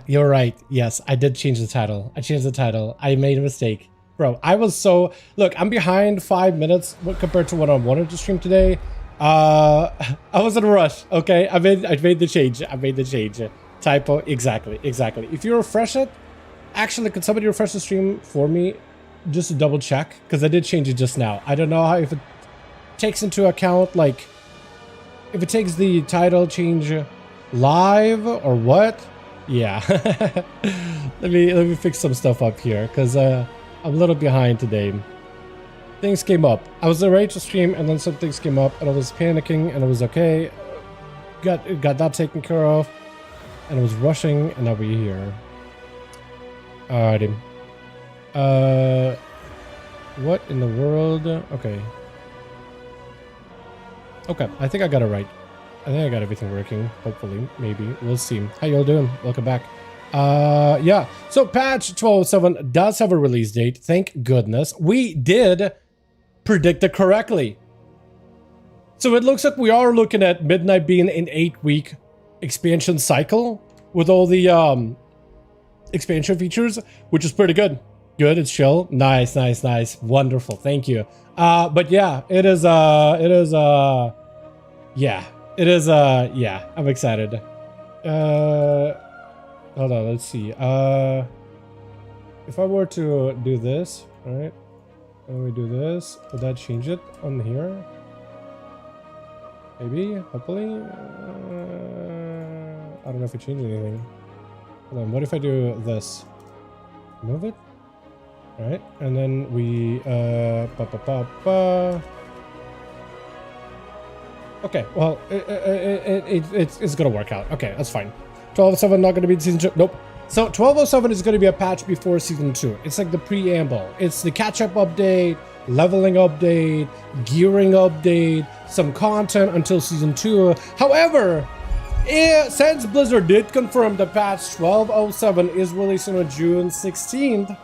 You're right. Yes, I did change the title. I changed the title. I made a mistake. Bro, I was so... Look, I'm behind 5 minutes compared to what I wanted to stream today. I was in a rush, okay? I made the change. I made the change. Typo. Exactly. If you refresh it... Actually, could somebody refresh the stream for me? Just to double check. Because I did change it just now. I don't know how if it takes into account, like... If it takes the title change live or what? Yeah. let me fix some stuff up here. Because I'm a little behind today. Things came up. I was ready to stream and then some things came up and I was panicking and it was okay. Got that taken care of. And I was rushing and now we're here. Alrighty. What in the world? Okay. Okay, I think I got it right. I think I got everything working. Hopefully, maybe. We'll see. How y'all doing? Welcome back. Yeah. So patch 12.07 does have a release date. Thank goodness. We did predict it correctly. So it looks like we are looking at Midnight being an 8-week expansion cycle with all the expansion features, which is pretty good. Good, it's chill. Nice. Wonderful. Thank you. But yeah, yeah, I'm excited. Hold on, let's see. If I were to do this, right? When we do this, would that change it on here? Maybe, hopefully. I don't know if it changed anything. Hold on, what if I do this? Move it? Alright, and then we, okay, well, it's gonna work out. Okay, that's fine. 12.07 not gonna be season 2. Nope. So 12.07 is gonna be a patch before season 2. It's like the preamble. It's the catch-up update, leveling update, gearing update, some content until season 2. However, since Blizzard did confirm that patch 12.07 is releasing on June 16th,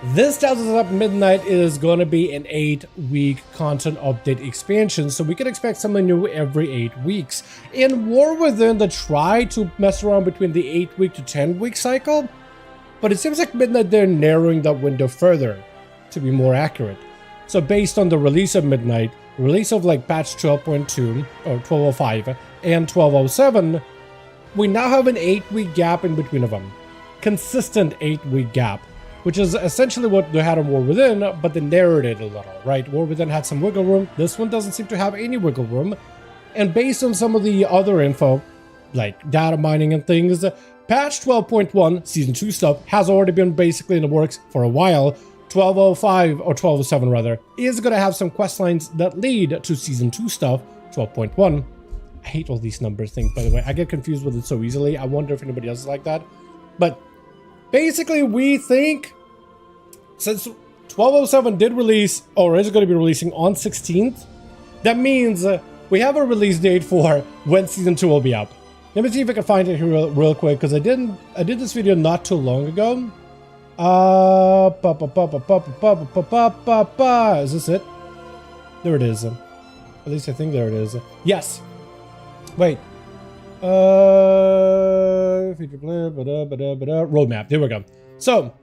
this tells us that Midnight is going to be an 8-week content update expansion, so we can expect something new every 8 weeks. In War Within, they try to mess around between the 8-week to 10-week cycle, but it seems like Midnight, they're narrowing that window further to be more accurate. So based on the release of Midnight, release of like patch 12.2 or 12.05 and 12.07, we now have an 8-week gap in between of them. Consistent 8-week gap. Which is essentially what they had on War Within, but they narrowed it a little, right? War Within had some wiggle room. This one doesn't seem to have any wiggle room. And based on some of the other info, like data mining and things, patch 12.1, Season 2 stuff, has already been basically in the works for a while. 12.05, or 12.07 rather, is going to have some quest lines that lead to Season 2 stuff, 12.1. I hate all these numbers things, by the way. I get confused with it so easily. I wonder if anybody else is like that. But basically, we think, since 12.07 did release, or is going to be releasing on 16th, that means we have a release date for when Season 2 will be up. Let me see if I can find it here real quick, because I did this video not too long ago. Is this it? There it is. At least I think there it is. Yes. Wait. Feature plan, roadmap. There we go. So,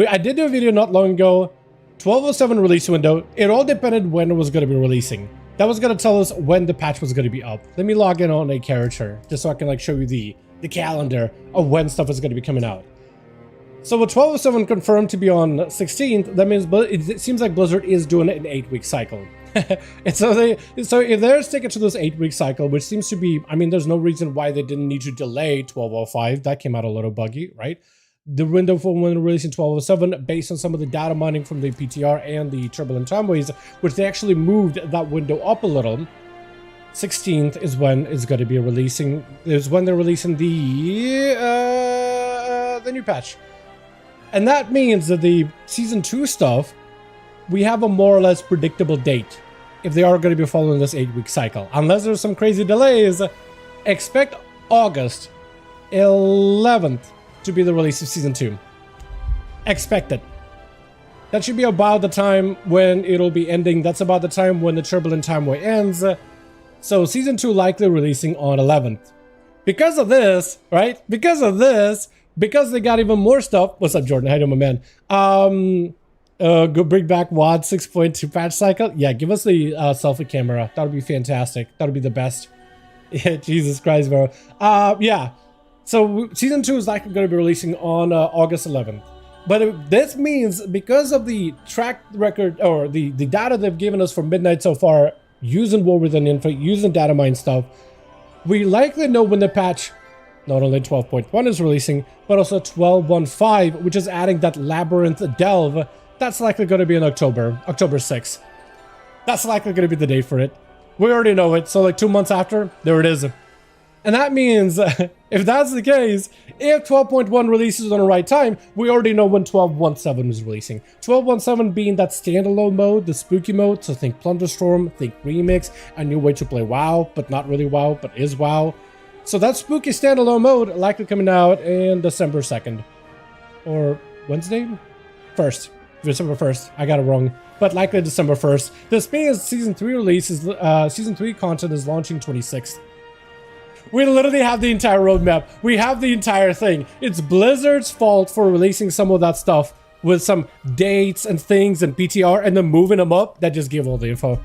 I did do a video not long ago. 12.07 release window. It all depended when it was going to be releasing. That was going to tell us when the patch was going to be up. Let me log in on a character just so I can like show you the calendar of when stuff is going to be coming out. So with 12.07 confirmed to be on 16th, that means it seems like Blizzard is doing an 8-week cycle. And so if they're sticking to this 8-week cycle, which seems to be, I mean, there's no reason why they didn't need to delay 12.05. That came out a little buggy, right? The window for when releasing 12.07, based on some of the data mining from the PTR and the turbulent timeways, which they actually moved that window up a little. 16th is when it's going to be releasing. Is when they're releasing the new patch, and that means that the Season 2 stuff, we have a more or less predictable date if they are going to be following this 8-week cycle. Unless there's some crazy delays, expect August 11th to be the release of Season 2. Expect it. That should be about the time when it'll be ending. That's about the time when the turbulent timeway ends. So Season 2 likely releasing on 11th. because of this, right? Because they got even more stuff. What's up, Jordan? How you doing, my man? Go bring back WAD 6.2 patch cycle. Yeah, give us the selfie camera. That would be fantastic. That would be the best. Yeah, Jesus Christ, bro. Yeah. So season 2 is likely going to be releasing on August 11th. But this means because of the track record or the data they've given us for Midnight so far, using War Within Info, using data mine stuff, we likely know when the patch, not only 12.1 is releasing, but also 12.15, which is adding that Labyrinth Delve. That's likely going to be in October 6th. That's likely going to be the date for it. We already know it, so like 2 months after, there it is. And that means, if that's the case, if 12.1 releases on the right time, we already know when 12.17 is releasing. 12.17 being that standalone mode, the spooky mode, so think Plunderstorm, think Remix, a new way to play WoW, but not really WoW, but is WoW. So that spooky standalone mode likely coming out in December 2nd. Or Wednesday? 1st. December 1st. I got it wrong. But likely December 1st. This means Season 3 release is, Season 3 content is launching 26th. We literally have the entire roadmap. We have the entire thing. It's Blizzard's fault for releasing some of that stuff with some dates and things and PTR and then moving them up. That just gave all the info.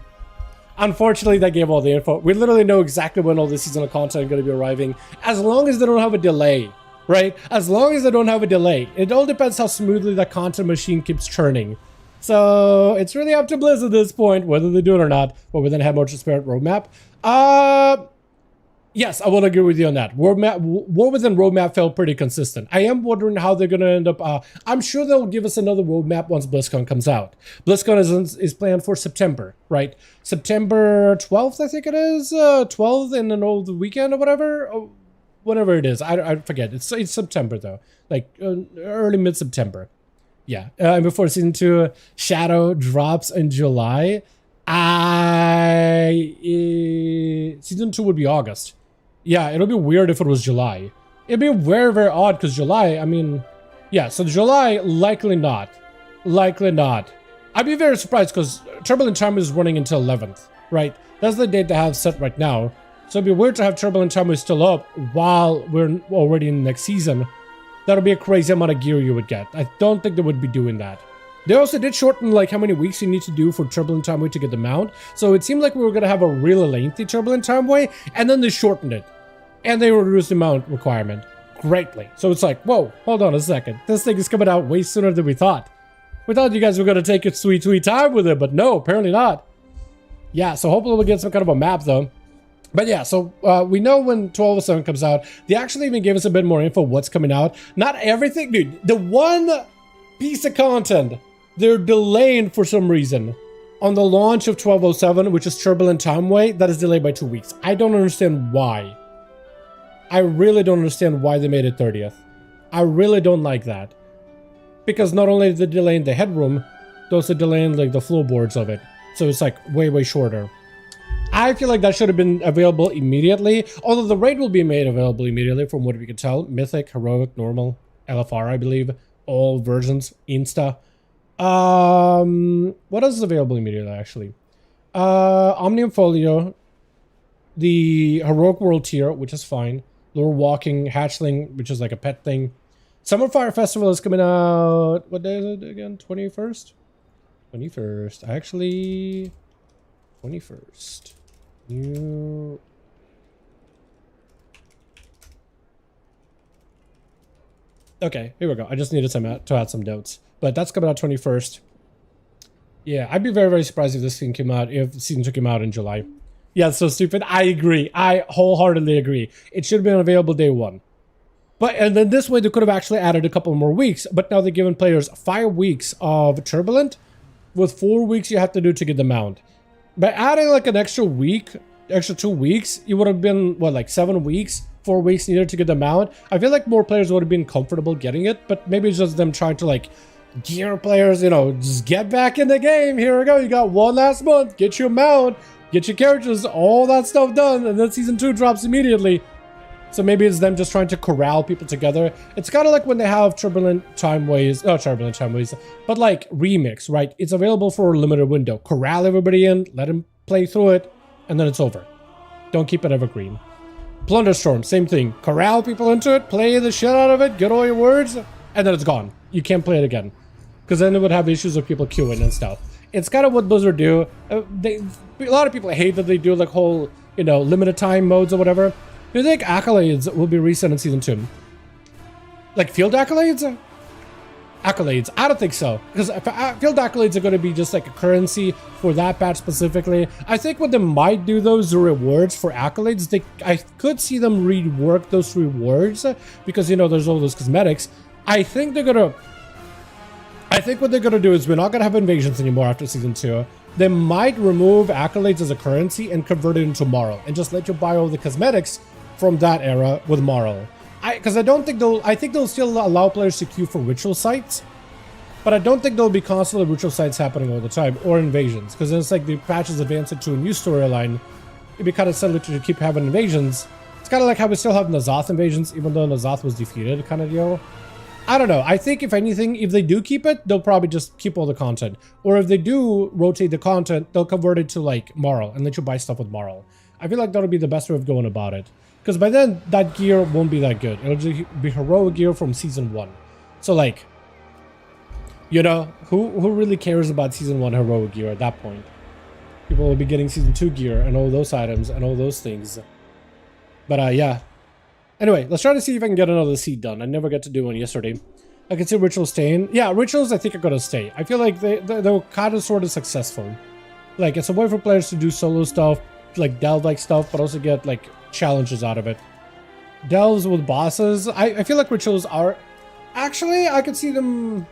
Unfortunately, that gave all the info. We literally know exactly when all the seasonal content is going to be arriving, as long as they don't have a delay, right? As long as they don't have a delay. It all depends how smoothly that content machine keeps churning. So it's really up to Blizzard at this point, whether they do it or not, but we then have more transparent roadmap. Yes, I will agree with you on that. War Within roadmap felt pretty consistent. I am wondering how they're going to end up. I'm sure they'll give us another roadmap once BlizzCon comes out. BlizzCon is planned for September, right? September 12th, I think it is. 12th in an old weekend or whatever. Oh, whatever it is. I forget. It's September, though. Like early mid-September. Yeah. And before Season 2, Shadow drops in July. Season 2 would be August. Yeah, it'll be weird if it was July. It'd be very, very odd because July, I mean, yeah, so July, likely not. Likely not. I'd be very surprised because Turbulent Time is running until 11th, right? That's the date they have set right now. So it'd be weird to have Turbulent Time still up while we're already in the next season. That'll be a crazy amount of gear you would get. I don't think they would be doing that. They also did shorten like how many weeks you need to do for Turbulent Time Way to get the mount. So it seemed like we were going to have a really lengthy Turbulent Time Way, and then they shortened it. And they reduced the mount requirement greatly. So it's like, whoa, hold on a second. This thing is coming out way sooner than we thought. We thought you guys were going to take your sweet, sweet time with it, but no, apparently not. Yeah, so hopefully we'll get some kind of a map though. But yeah, so we know when 12.07 comes out. They actually even gave us a bit more info what's coming out. Not everything, dude. The one piece of content they're delaying for some reason on the launch of 12.07, which is Turbulent Time Way, that is delayed by 2 weeks. I don't understand why. I really don't understand why they made it 30th. I really don't like that. Because not only is it delaying the headroom, they're also delaying like the floorboards of it. So it's like way, way shorter. I feel like that should have been available immediately. Although the raid will be made available immediately from what we can tell. Mythic, Heroic, Normal, LFR, I believe. All versions, Insta. What else is available immediately actually? Omnium Folio, the Heroic World tier, which is fine. Lure Walking, Hatchling, which is like a pet thing. Summer Fire Festival is coming out. What day is it again? 21st? 21st. Actually, 21st. New. Okay, here we go. I just needed to add some notes. But that's coming out 21st. Yeah, I'd be very, very surprised if this thing came out, if Season 2 came out in July. Yeah, it's so stupid. I agree. I wholeheartedly agree. It should have been available day 1. But, and then this way they could have actually added a couple more weeks, but now they're giving players 5 weeks of Turbulent, with 4 weeks you have to do to get the mount. By adding like an extra week, extra 2 weeks, it would have been, what, like 7 weeks? 4 weeks needed to get the mount. I feel like more players would have been comfortable getting it, but maybe it's just them trying to like gear players, you know, just get back in the game. Here we go. You got one last month. Get your mount, get your characters, all that stuff done, and then Season 2 drops immediately. So maybe it's them just trying to corral people together. It's kind of like when they have Turbulent Time Ways, not Turbulent Time Ways, but like Remix, right? It's available for a limited window. Corral everybody in, let them play through it, and then it's over. Don't keep it evergreen. Plunderstorm, same thing. Corral people into it, play the shit out of it, get all your words, and then it's gone. You can't play it again. Because then it would have issues with people queuing and stuff. It's kind of what Blizzard do. A lot of people hate that they do like whole, you know, limited time modes or whatever. Do you think accolades will be reset in Season 2? Like field accolades? Accolades. I don't think so. Because field accolades are going to be just like a currency for that patch specifically. I think what they might do though is the rewards for accolades. I could see them rework those rewards because, you know, there's all those cosmetics. I think what they're gonna do is we're not gonna have invasions anymore after Season 2. They might remove accolades as a currency and convert it into moral and just let you buy all the cosmetics from that era with moral. Because I think they'll still allow players to queue for ritual sites, but I don't think there'll be constantly ritual sites happening all the time or invasions. Because then it's like the patches advance it to a new storyline. It'd be kind of silly to keep having invasions. It's kind of like how we still have N'Zoth invasions, even though N'Zoth was defeated, kind of deal. I don't know. I think if anything, if they do keep it, they'll probably just keep all the content. Or if they do rotate the content, they'll convert it to like moral and let you buy stuff with moral. I feel like that'll be the best way of going about it. Because by then, that gear won't be that good. It'll just be heroic gear from Season 1. So like, you know, who really cares about Season 1 heroic gear at that point? People will be getting Season 2 gear and all those items and all those things. But yeah. Anyway, let's try to see if I can get another seed done. I never got to do one yesterday. I can see rituals staying. Yeah, rituals I think are gonna stay. I feel like they're kind of sort of successful. Like, it's a way for players to do solo stuff, like delve-like stuff, but also get like challenges out of it. Delves with bosses. I feel like rituals are... Actually, I could see them...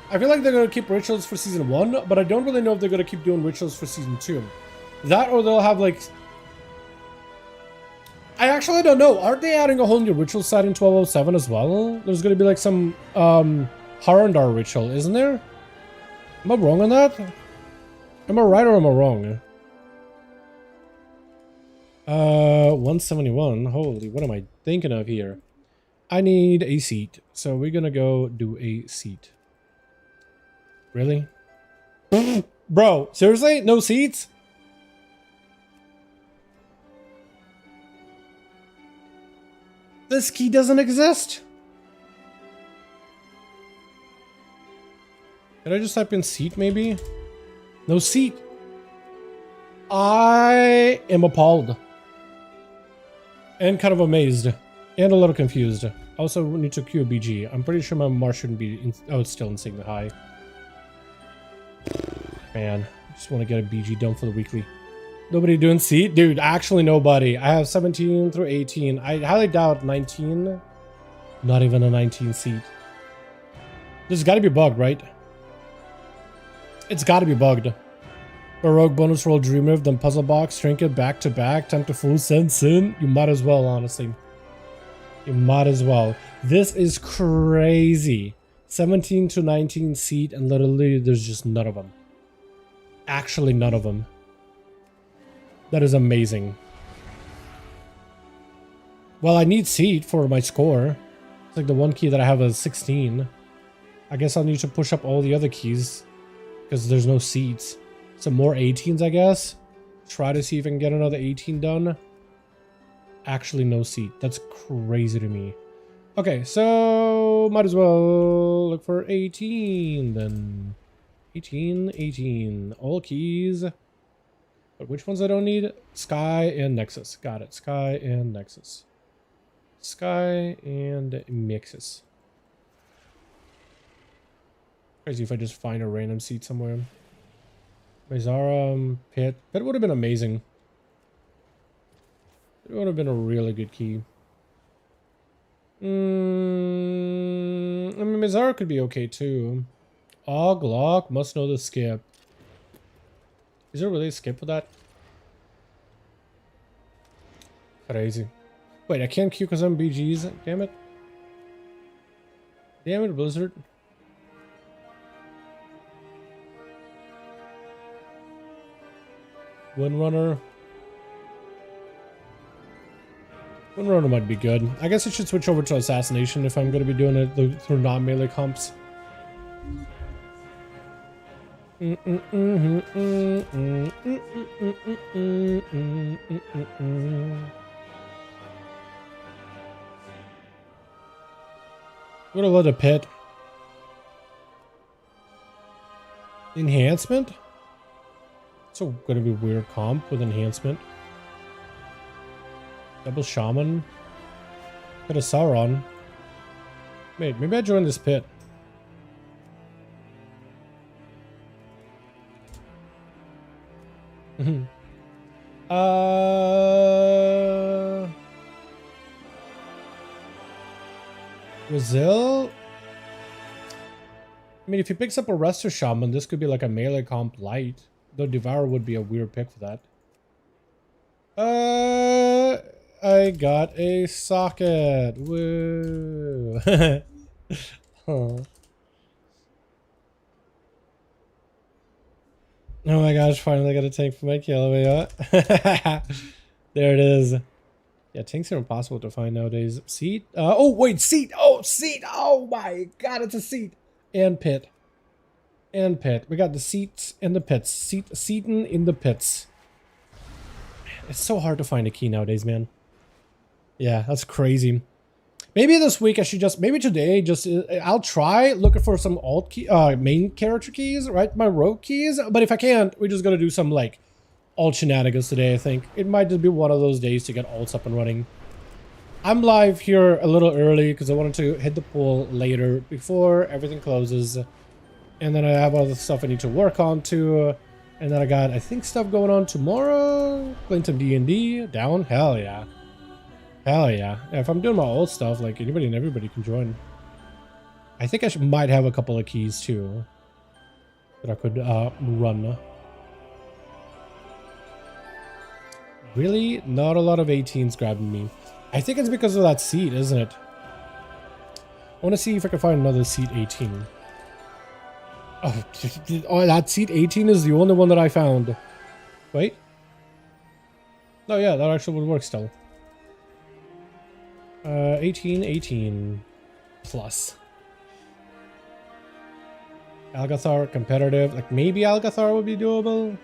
I feel like they're gonna keep rituals for Season 1, but I don't really know if they're gonna keep doing rituals for Season 2. That or they'll have like... I actually don't know. Aren't they adding a whole new ritual site in 1207 as well? There's going to be like some Harandar ritual, isn't there? Am I wrong on that? Am I right or am I wrong? 171. Holy, what am I thinking of here? I need a seat. So we're going to go do a seat. Really? Bro, seriously? No seats? This key doesn't exist. Did I just type in seat maybe? No seat. I am appalled. And kind of amazed. And a little confused. Also need to queue a BG. I'm pretty sure my Mars shouldn't be in... Oh, it's still in Sigma High. Man, I just want to get a BG done for the weekly. Nobody doing seat? Dude, actually nobody. I have 17 through 18. I highly doubt 19. Not even a 19 seat. This has got to be bugged, right? It's got to be bugged. Baroque bonus roll Dreamer, then puzzle box, trinket back to back, time to full sense in. You might as well, honestly. You might as well. This is crazy. 17 to 19 seat, and literally there's just none of them. Actually, none of them. That is amazing. Well, I need seat for my score. It's like the one key that I have is 16. I guess I'll need to push up all the other keys because there's no seats. Some more 18s, I guess. Try to see if I can get another 18 done. Actually, no seat. That's crazy to me. Okay, so might as well look for 18 then. 18. All keys. But which ones I don't need? Sky and Nexus. Got it. Sky and Nexus. Sky and Nexus. Crazy if I just find a random seat somewhere. Mizara, Pit. Pit would have been amazing. It would have been a really good key. I mean, Mizara could be okay too. Og, Lock, must know the skip. Is there really a skip for that? Crazy. Wait, I can't queue because I'm BGs? Damn it. Damn it, Blizzard. Windrunner. Windrunner might be good. I guess I should switch over to Assassination if I'm going to be doing it through non-melee comps. What about the pit? Enhancement? It's gonna be weird comp with enhancement. Double shaman. Got a Sauron. Wait, maybe I joined this pit. Brazil? I mean, if he picks up a Resto Shaman, this could be like a melee comp light. Though Devour would be a weird pick for that. I got a socket. Woo. Oh. Oh my gosh, finally got a tank for my kill. There it is. Yeah, tanks are impossible to find nowadays. Seat? Oh, wait, seat! Oh, seat! Oh my god, it's a seat! And pit. And pit. We got the seats and the pits. Seating in the pits. Man, it's so hard to find a key nowadays, man. Yeah, that's crazy. Maybe this week I should just, maybe today, just, I'll try looking for some alt key, main character keys, right? My rogue keys. But if I can't, we're just gonna do some, like, alt shenanigans today, I think. It might just be one of those days to get alts up and running. I'm live here a little early because I wanted to hit the pool later before everything closes. And then I have other stuff I need to work on too. And then I got, I think, stuff going on tomorrow. Playing some D&D. Down? Hell yeah. Hell yeah. If I'm doing my old stuff, like anybody and everybody can join. I think I might have a couple of keys too that I could run. Really? Not a lot of 18s grabbing me. I think it's because of that seat, isn't it? I want to see if I can find another seat 18. Oh, that seat 18 is the only one that I found. Wait. Oh yeah, that actually would work still. 18 plus. Algathar competitive. Like maybe Algathar would be doable.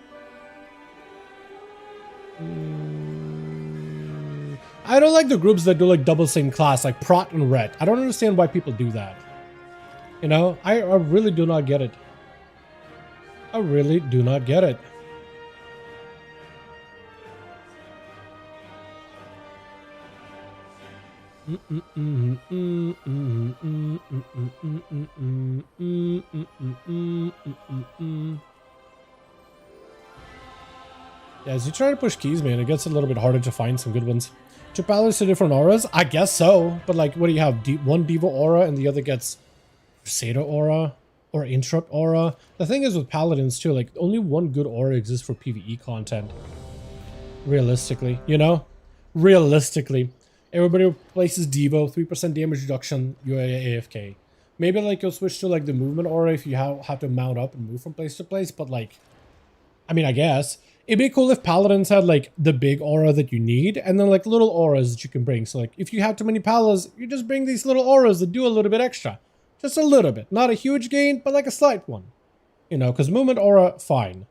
I don't like the groups that do like double same class, like Prot and Ret. I don't understand why people do that. You know, I really do not get it. I really do not get it. Yeah, as you try to push keys, man, it gets a little bit harder to find some good ones. Two paladins to different auras? I guess so. But like, what do you have? One Diva aura and the other gets SATA aura or Interrupt aura. The thing is with paladins too, like only one good aura exists for PvE content. Realistically, you know? Realistically. Everybody places Devo, 3% damage reduction, you're AFK. Maybe like you'll switch to like the movement aura if you have to mount up and move from place to place, but like, I mean, I guess. It'd be cool if paladins had like the big aura that you need and then like little auras that you can bring. So like if you have too many palas, you just bring these little auras that do a little bit extra. Just a little bit. Not a huge gain, but like a slight one. You know, because movement aura, fine.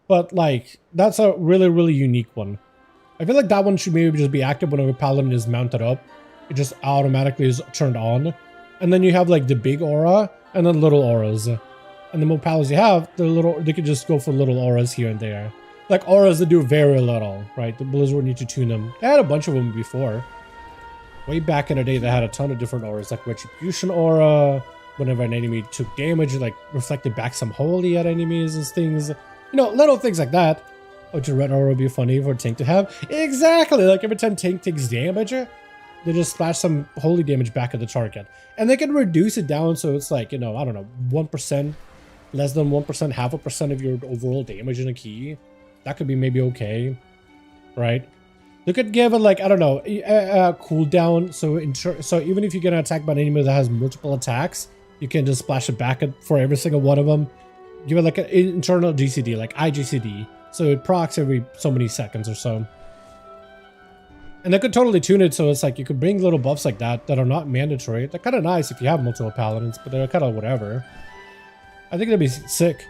But like, that's a really, really unique one. I feel like that one should maybe just be active whenever paladin is mounted up. It just automatically is turned on. And then you have like the big aura and then little auras. And the more palas you have, they could just go for little auras here and there. Like auras that do very little, right? The Blizzard would need to tune them. They had a bunch of them before. Way back in the day, they had a ton of different auras, like Retribution aura. Whenever an enemy took damage, it like reflected back some holy at enemies and things. You know, little things like that. Which a red aura would be funny for a tank to have. Exactly, like every time tank takes damage, they just splash some holy damage back at the target. And they can reduce it down so it's like, you know, I don't know, 1%, less than 1%, 0.5% of your overall damage in a key. That could be maybe okay, right? They could give it like, I don't know, a cooldown. So even if you get an attack by an enemy that has multiple attacks, you can just splash it back for every single one of them. Give it like an internal GCD, like IGCD. So it procs every so many seconds or so. And they could totally tune it so it's like you could bring little buffs like that that are not mandatory. They're kind of nice if you have multiple paladins, but they're kind of whatever. I think that'd be sick.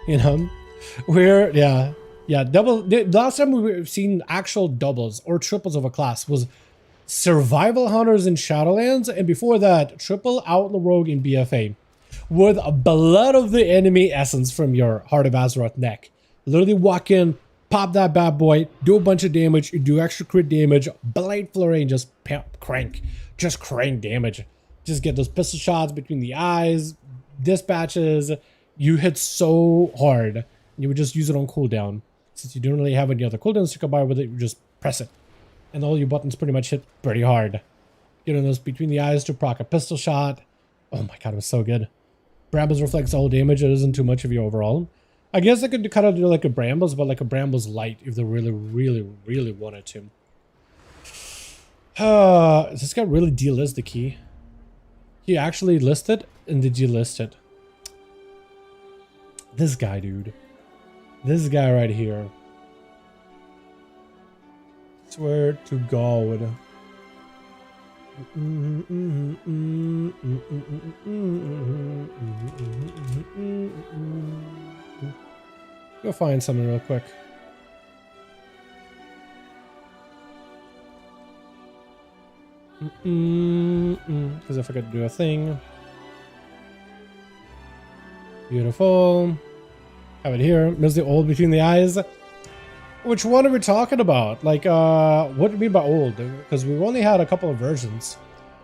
You know? Yeah, double. The last time we've seen actual doubles or triples of a class was Survival Hunters in Shadowlands, and before that, Triple Outlaw Rogue in BFA. With blood of the enemy essence from your Heart of Azeroth neck. Literally walk in, pop that bad boy, do a bunch of damage, you do extra crit damage, Blade Flurry, and just crank. Just crank damage. Just get those pistol shots between the eyes, dispatches. You hit so hard. You would just use it on cooldown. Since you don't really have any other cooldowns to combine with it, you just press it. And all your buttons pretty much hit pretty hard. Getting those between the eyes to proc a pistol shot. Oh my god, it was so good. Brambles reflects all damage. It isn't too much of your overall. I guess I could kind of do like a Brambles, but like a Brambles light if they really, really, really wanted to. Does this guy really delist the key? He actually listed and did you list it? This guy, dude. This guy right here. Swear to God. Go find something real quick. Because if I could do a thing. Beautiful. Have it here. There's the old between the eyes. Which one are we talking about? Like, what do you mean by old? Because we've only had a couple of versions.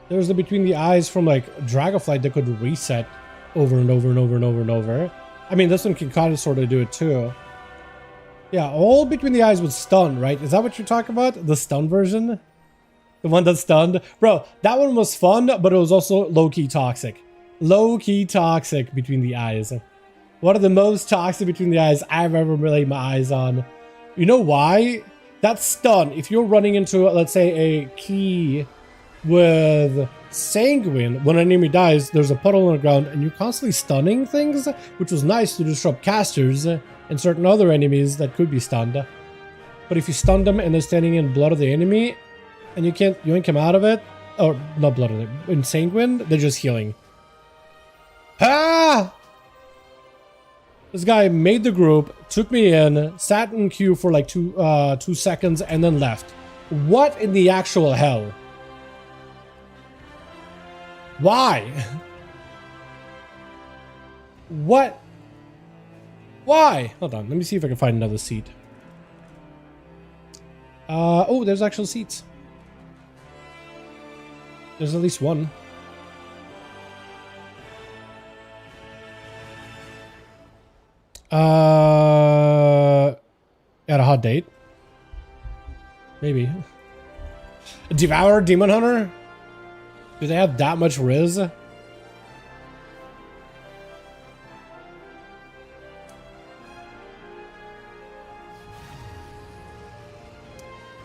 There's the between the eyes from like Dragonflight that could reset over and over and over and over and over. I mean, this one can kind of sort of do it too. Yeah, all between the eyes with stun, right? Is that what you're talking about? The stun version? The one that's stunned? Bro, that one was fun, but it was also low-key toxic. Low-key toxic between the eyes. One of the most toxic between the eyes I've ever laid my eyes on. You know why? That stun, if you're running into, let's say, a key with Sanguine, when an enemy dies, there's a puddle on the ground, and you're constantly stunning things, which was nice to disrupt casters and certain other enemies that could be stunned. But if you stun them and they're standing in blood of the enemy, and you ain't come out of it, or not blood of it, in Sanguine, they're just healing. Ah! This guy made the group, took me in, sat in queue for like 2 seconds, and then left. What in the actual hell? Why? What? Why? Hold on, let me see if I can find another seat. Oh, there's actual seats. There's at least one. At a hot date? Maybe. Devour Demon Hunter? Do they have that much Riz?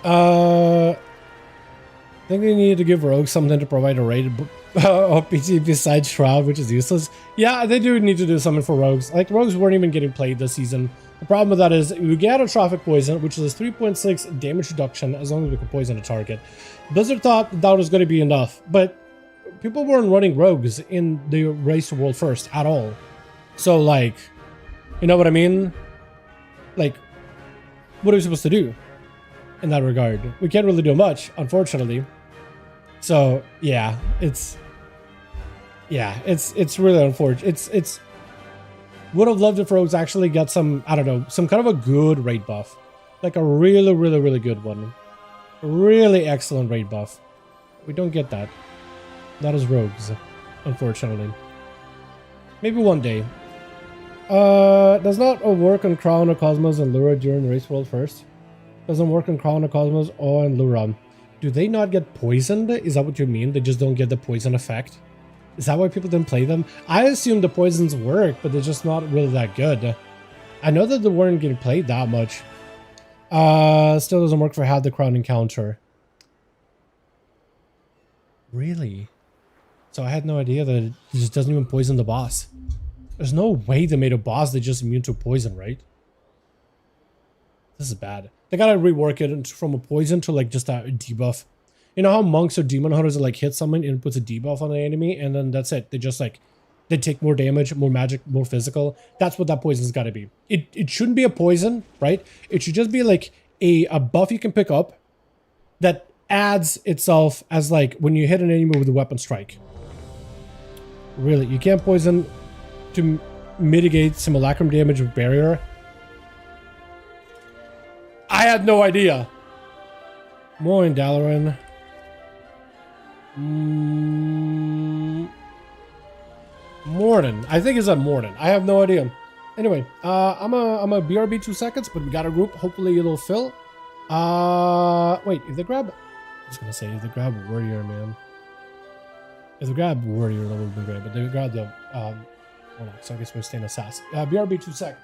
I think they needed to give Rogue something to provide a raid PC besides Shroud, which is useless. Yeah, they do need to do something for Rogues. Like, Rogues weren't even getting played this season. The problem with that is you get a Trophic Poison, which is a 3.6 damage reduction as long as we can poison a target. Blizzard thought that was going to be enough, but people weren't running Rogues in the race to World First at all. So, like, you know what I mean? Like, what are we supposed to do in that regard? We can't really do much, unfortunately. So yeah, it's really unfortunate. It's would have loved if Rogues actually got some, I don't know, some kind of a good raid buff, like a really, really, really good one, a really excellent raid buff. We don't get that. That is Rogues, unfortunately. Maybe one day. Does not work on Crown or Cosmos and Lura during Race World First? Doesn't work on Crown or Cosmos or in Lura. Do they not get poisoned? Is that what you mean? They just don't get the poison effect? Is that why people didn't play them? I assume the poisons work, but they're just not really that good. I know that they weren't getting played that much. Still doesn't work for Had the Crown encounter. Really? So I had no idea that it just doesn't even poison the boss. There's no way they made a boss that's just immune to poison, right? This is bad. They gotta rework it from a poison to like just a debuff. You know how monks or demon hunters that like hit someone and it puts a debuff on the enemy and then that's it. They just like, they take more damage, more magic, more physical. That's what that poison's gotta be. It shouldn't be a poison, right? It should just be like a buff you can pick up that adds itself as like when you hit an enemy with a weapon strike. Really, you can't poison to mitigate simulacrum damage with barrier. I had no idea. Morning, Dalaran. Morning. I think it's a morning. I have no idea. Anyway, I'm a BRB 2 seconds, but we got a group. Hopefully it'll fill. Wait, if they grab... I was gonna say, if they grab Warrior, man. If they grab Warrior, that would be great, but they grab the... hold on, so I guess we're staying assassin. BRB 2 seconds.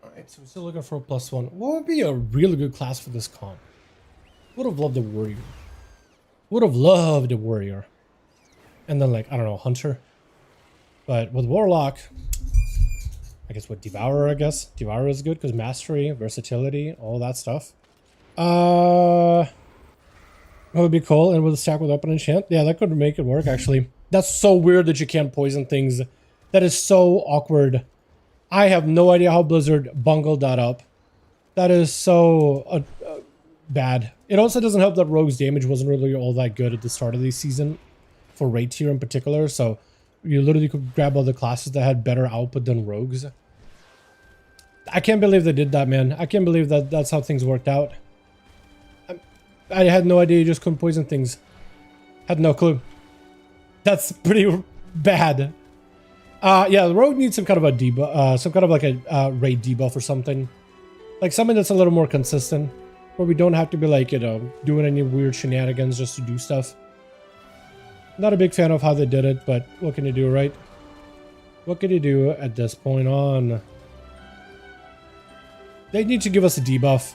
Alright, so we're still looking for a +1. What would be a really good class for this comp? Would have loved a warrior. Would have loved a warrior. And then like, I don't know, hunter. But with warlock, I guess what, devourer, I guess. Devourer is good because mastery, versatility, all that stuff. That would be cool. And with a stack with open enchant. Yeah, that could make it work actually. That's so weird that you can't poison things. That is so awkward. I have no idea how Blizzard bungled that up. That is so bad. It also doesn't help that Rogue's damage wasn't really all that good at the start of the season. For raid tier in particular. So you literally could grab other classes that had better output than Rogues. I can't believe they did that, man. I can't believe that that's how things worked out. I had no idea you just couldn't poison things. Had no clue. That's pretty bad. Yeah, the Rogue needs some kind of a debuff, some kind of like a raid debuff or something. Like something that's a little more consistent. Where we don't have to be like, you know, doing any weird shenanigans just to do stuff. Not a big fan of how they did it, but what can you do, right? What can you do at this point on? They need to give us a debuff.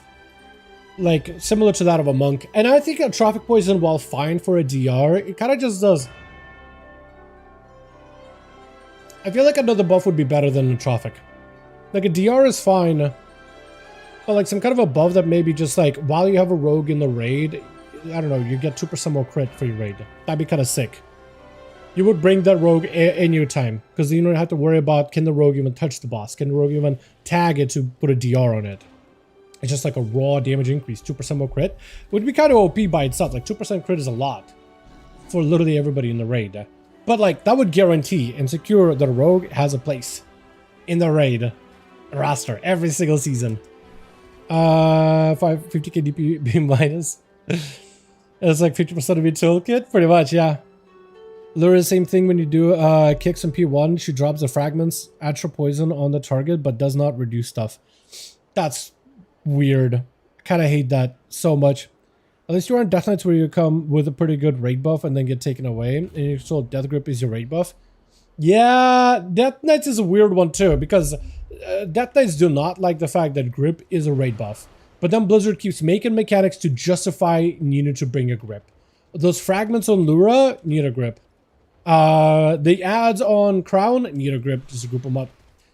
Like, similar to that of a monk. And I think a Trophic Poison, while fine for a DR, it kind of just does... I feel like another buff would be better than a Trophic. Like, a DR is fine. But like, some kind of a buff that maybe just like, while you have a rogue in the raid... I don't know, you get 2% more crit for your raid. That'd be kind of sick. You would bring that rogue in your time. Because you don't have to worry about, can the rogue even touch the boss? Can the rogue even tag it to put a DR on it? It's just like a raw damage increase. 2% more crit. Would be kind of OP by itself. Like 2% crit is a lot. For literally everybody in the raid. But like, that would guarantee and secure that a rogue has a place. In the raid. Roster. Every single season. 50k DP minus. It's like 50% of your toolkit, pretty much, yeah. Lure, same thing when you do kicks in P1. She drops the fragments, adds her poison on the target, but does not reduce stuff. That's weird. I kind of hate that so much. At least you are on Death Knights where you come with a pretty good raid buff and then get taken away. And you so Death Grip is your raid buff. Yeah, Death Knights is a weird one too, because Death Knights do not like the fact that grip is a raid buff. But then Blizzard keeps making mechanics to justify needing to bring a grip. Those fragments on Lura need a grip. The ads on Crown need a grip just to group them up.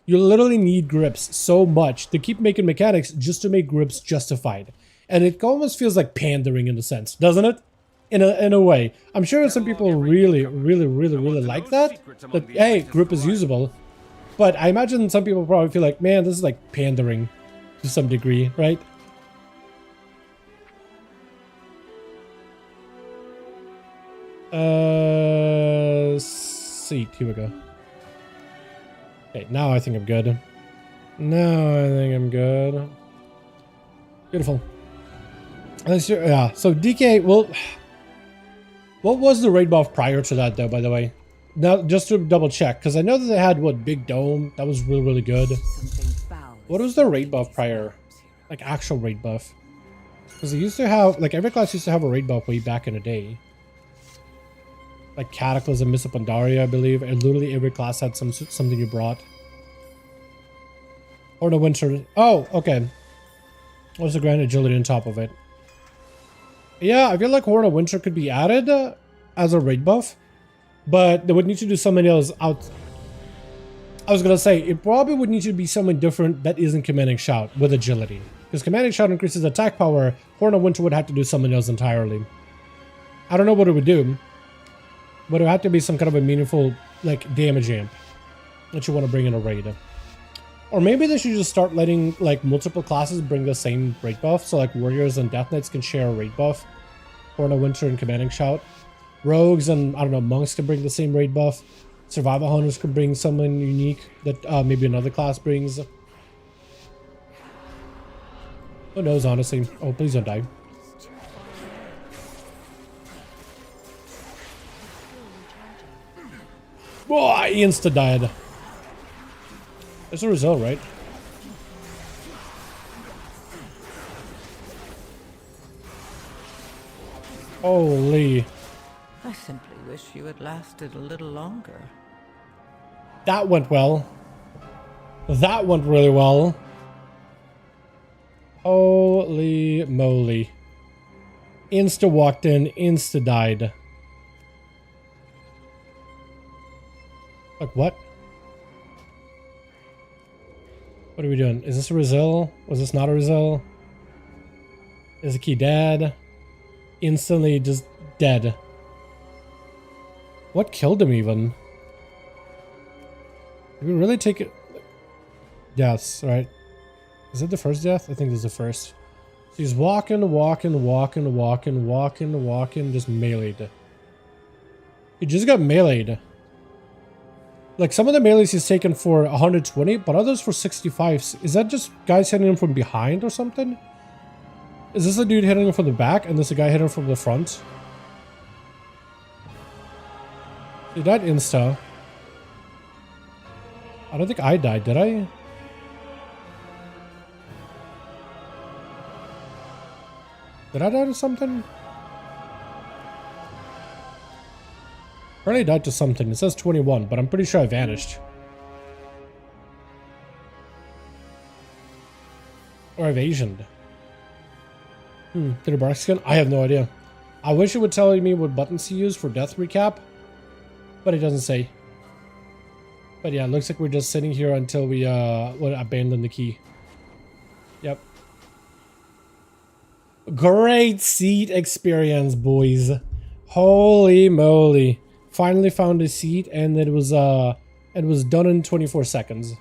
You literally need grips so much to keep making mechanics just to make grips justified. And it almost feels like pandering in a sense, doesn't it? In a way. I'm sure some people really like that. That, hey, grip is usable. But I imagine some people probably feel like, man, this is like pandering to some degree, right? Seat, here we go. Okay, now I think I'm good. Now I think I'm good. Beautiful. Yeah, so DK, well, what was the raid buff prior to that though, by the way? Now, just to double check, because I know that they had, what, Big Dome? That was really good. What was the raid buff prior? Like actual raid buff. Because they used to have, like every class used to have a raid buff way back in the day. Like Cataclysm, Miss Pandaria, I believe. And literally every class had something you brought. Or the Winter. Oh, okay. What's the grand agility on top of it? Yeah, I feel like Horn of Winter could be added as a raid buff. But they would need to do something else out. I was gonna say, it probably would need to be something different that isn't Commanding Shout with agility. Because Commanding Shout increases attack power, Horn of Winter would have to do something else entirely. I don't know what it would do. But it would have to be some kind of a meaningful, like, damage amp that you want to bring in a raid. Or maybe they should just start letting, like, multiple classes bring the same raid buff. So, like, Warriors and Death Knights can share a raid buff. Horn of Winter and Commanding Shout. Rogues and, I don't know, Monks can bring the same raid buff. Survival Hunters could bring something unique that maybe another class brings. Who knows, honestly. Oh, please don't die. Oh, I insta-died. There's a result, right? Holy. I simply wish you had lasted a little longer. That went well. That went really well. Holy moly. Insta walked in, insta died. Like what? What are we doing? Is this a Rizal? Was this not a Rizal? Is the key dead? Instantly just dead. What killed him even? Did we really take it? Deaths, right? Is it the first death? I think this is the first. So he's walking, just meleeed. He just got meleeed. Like some of the melees he's taken for 120, but others for 65. Is that just guys hitting him from behind or something? Is this a dude hitting him from the back and this a guy hitting him from the front? He died insta. I don't think I died, did I? Did I die to something? Apparently died to something. It says 21, but I'm pretty sure I vanished. Or evasioned. Did a bark skin? I have no idea. I wish it would tell me what buttons he used for death recap. But it doesn't say. But yeah, it looks like we're just sitting here until we abandon the key. Yep. Great seat experience, boys. Holy moly. Finally found a seat and it was done in 24 seconds.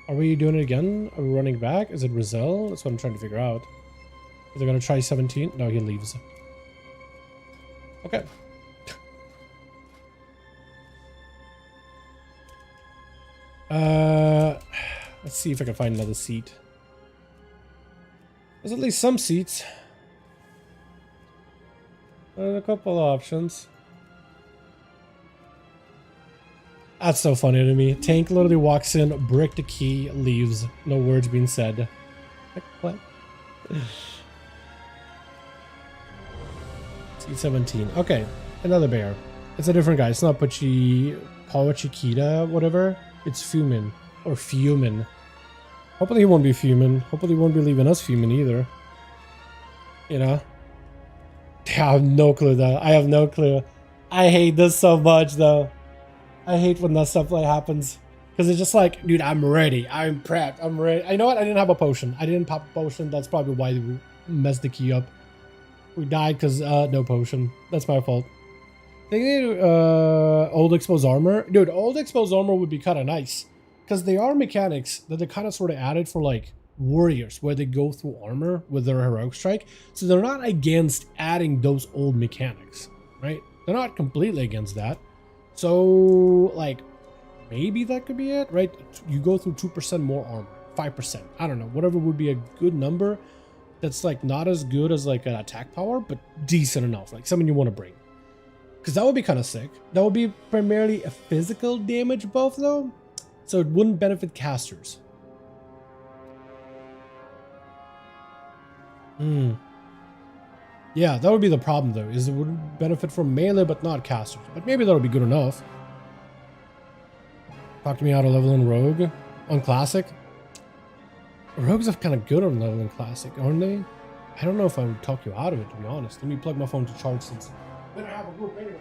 Are we doing it again? Are we running back? Is it Rizal? That's what I'm trying to figure out. Are they gonna try 17? No, he leaves. Okay. Let's see if I can find another seat. There's at least some seats. There's a couple options. That's so funny to me. Tank literally walks in, brick the key, leaves. No words being said. Like, what? C17. Okay, another bear. It's a different guy. It's not Pawachikita, whatever. It's Fumin. Or Fumin. Hopefully he won't be fuming. Hopefully he won't be leaving us fuming either. You know? I have no clue though. I have no clue. I hate this so much though. I hate when that stuff like happens. Because it's just like, dude, I'm ready. I'm prepped. I'm ready. You know what? I didn't have a potion. I didn't pop a potion. That's probably why we messed the key up. We died because no potion. That's my fault. They need old exposed armor. Dude, old exposed armor would be kind of nice. Because they are mechanics that they kind of sort of added for like warriors where they go through armor with their heroic strike. So they're not against adding those old mechanics, right? They're not completely against that. So like maybe that could be it, right? You go through 2% more armor, 5%. I don't know, whatever would be a good number. That's like not as good as like an attack power, but decent enough, like something you want to bring. Because that would be kind of sick. That would be primarily a physical damage buff though. So it wouldn't benefit casters. Hmm. Yeah, that would be the problem though, is it would benefit from melee but not casters. But maybe that'll be good enough. Talk to me how to level in Rogue on Classic. Rogues are kind of good on leveling Classic, aren't they? I don't know if I would talk you out of it, to be honest. Let me plug my phone to charge since I better have a group anyway.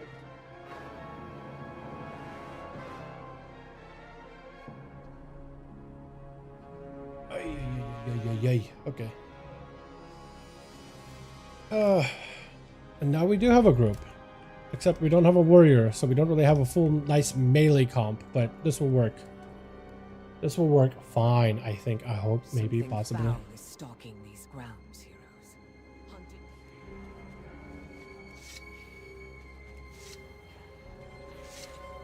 Yay. Okay. And now we do have a group. Except we don't have a warrior, so we don't really have a full nice melee comp, but this will work. This will work fine, I think. I hope, maybe, possibly. Foul is stalking these grounds, heroes.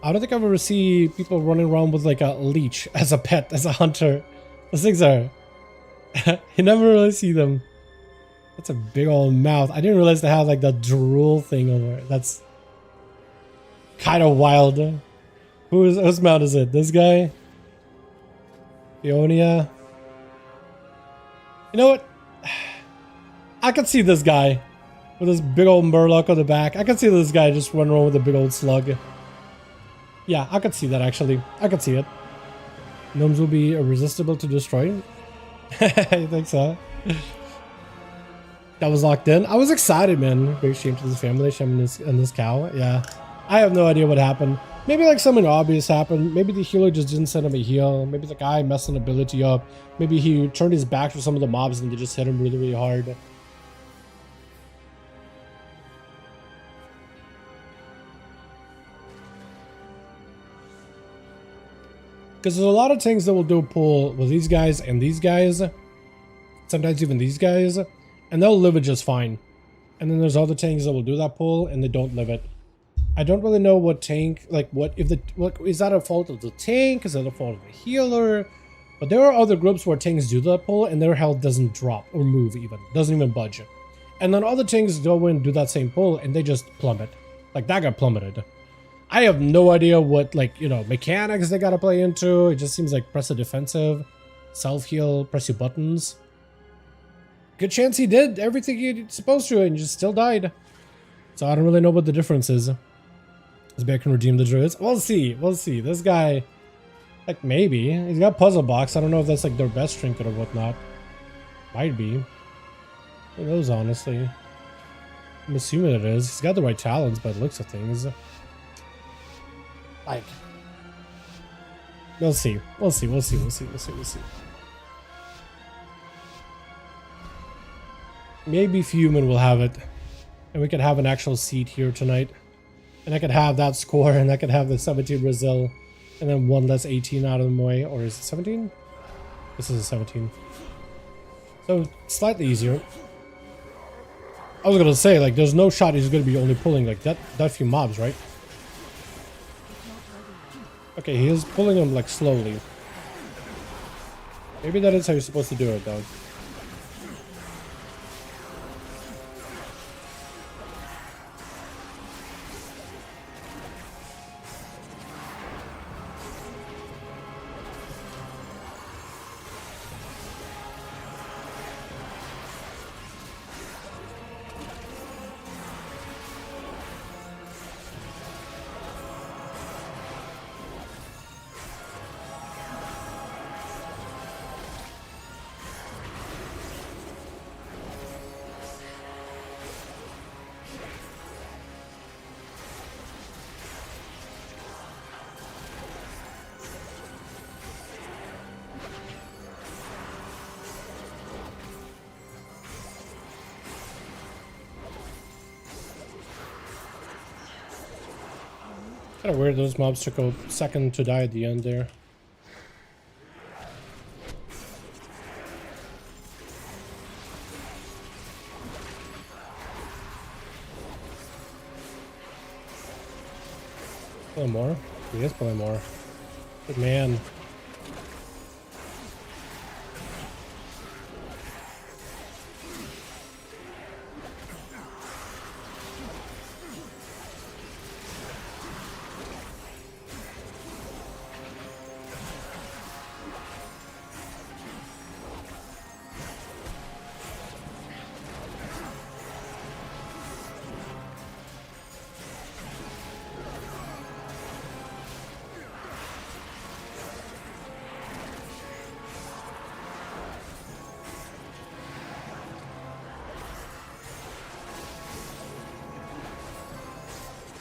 I don't think I've ever seen people running around with like a leech as a pet, as a hunter. Those things are... you never really see them. That's a big old mouth. I didn't realize they have like that drool thing over it. That's kind of wild. Whose mount is it? This guy? The ONYXIA? You know what? I could see this guy with this big old murloc on the back. I could see this guy just running around with a big old slug. Yeah, I could see that actually. I could see it. Gnomes will be irresistible to destroy. I think so. That was locked in. I was excited, man. Great shame to this family, shame and this cow. Yeah. I have no idea what happened. Maybe like something obvious happened. Maybe the healer just didn't send him a heal. Maybe the guy messed an ability up. Maybe he turned his back to some of the mobs and they just hit him really, really hard. Because there's a lot of things that will do pull with these guys and these guys. Sometimes even these guys. And they'll live it just fine. And then there's other tanks that will do that pull and they don't live it. I don't really know what tank, like what is that a fault of the tank? Is that a fault of the healer? But there are other groups where tanks do that pull and their health doesn't drop or move even. Doesn't even budge. And then other tanks go in and do that same pull and they just plummet. Like that got plummeted. I have no idea what, like, you know, mechanics they gotta play into. It just seems like press a defensive, self-heal, press your buttons. Good chance he did everything he's supposed to and just still died. So I don't really know what the difference is. This guy can redeem the druids. We'll see. We'll see. This guy, like, maybe. He's got puzzle box. I don't know if that's like their best trinket or whatnot. Might be. Who knows, honestly. I'm assuming it is. He's got the right talents by the looks of things. Like, we'll see. We'll see. We'll see. We'll see. We'll see. We'll see. Maybe Fumin will have it. And we could have an actual seat here tonight. And I could have that score, and I could have the 17 Brazil. And then one less 18 out of the way. Or is it 17? This is a 17. So, slightly easier. I was gonna say, like, there's no shot he's gonna be only pulling, like, that few mobs, right? Okay, he is pulling them, like, slowly. Maybe that is how you're supposed to do it, though. Kind of weird those mobs took a second to die at the end there. Play more? He is playing more. Good man.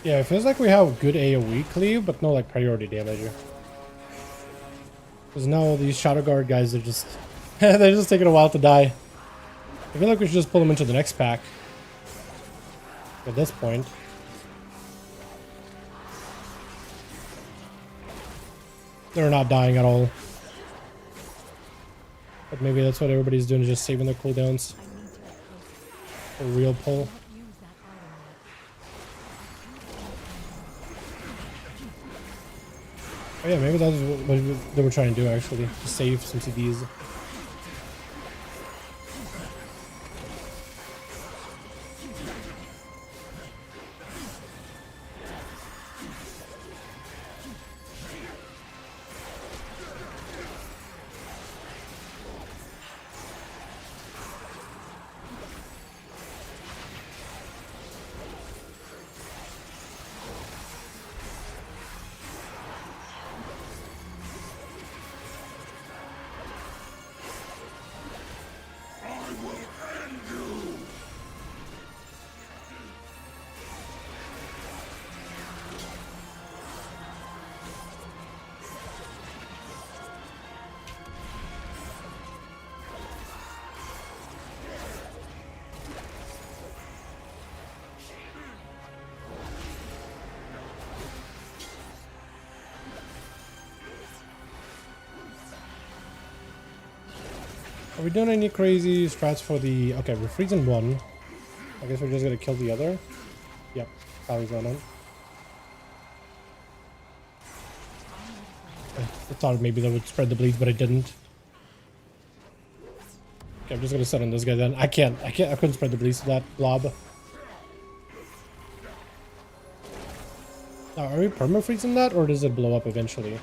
Yeah, it feels like we have good AoE cleave, but no like priority damage. Because now all these Shadow Guard guys are just they're just taking a while to die. I feel like we should just pull them into the next pack. At this point. They're not dying at all. But maybe that's what everybody's doing, is just saving their cooldowns. A real pull. Oh yeah, maybe that's what they were trying to do actually. To save some CDs. Are we doing any crazy strats for the... Okay, we're freezing one. I guess we're just gonna kill the other. Yep, power's going on. I thought maybe that would spread the bleeds, but it didn't. Okay, I'm just gonna set on this guy then. I couldn't spread the bleeds to that blob. Now, are we perma-freezing that, or does it blow up eventually?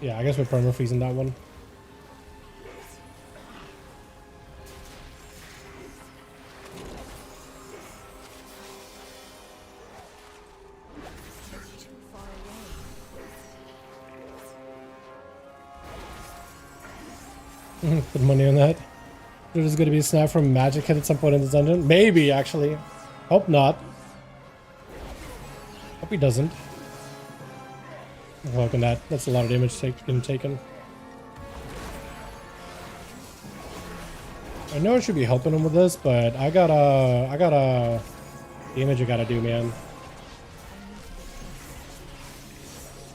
Yeah, I guess we're perma-freezing that one. Put money on that. There's going to be a snap from magic hit at some point in this dungeon. Maybe, actually. Hope not. Hope he doesn't. Look at that. That's a lot of damage getting taken. I know I should be helping him with this, but I gotta damage I gotta do, man.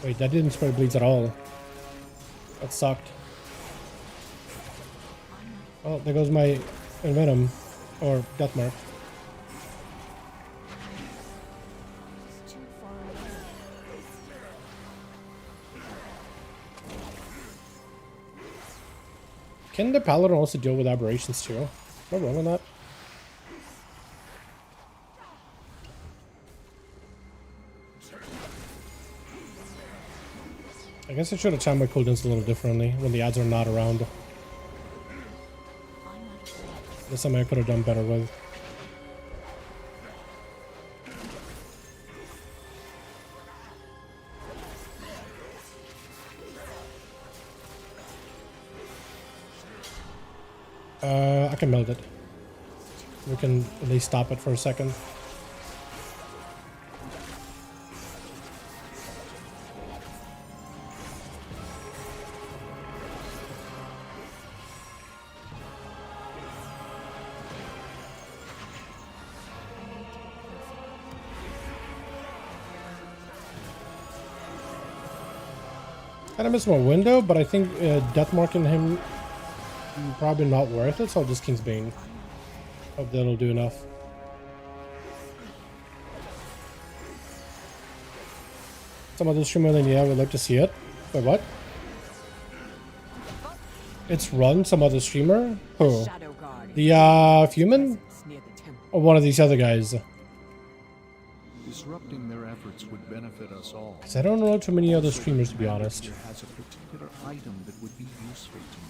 Wait, that didn't spread bleeds at all. That sucked. Oh, there goes my Venom, or Death Mark. Can the Paladin also deal with aberrations too? Am I wrong on that? I guess I should have timed my cooldowns a little differently when the ads are not around. That's something I could have done better with. I can meld it. We can at least stop it for a second. Kinda missed my window, but I think death marking him probably not worth it, so I'll just King's Bane. Hope that'll do enough. Some other streamer, then yeah, would like to see it. Wait, what? It's run some other streamer? Who? The Fumin? Or one of these other guys? Disrupting their efforts would benefit us all. Because I don't know too many other streamers, to be honest. Has a particular item that would be useful to me.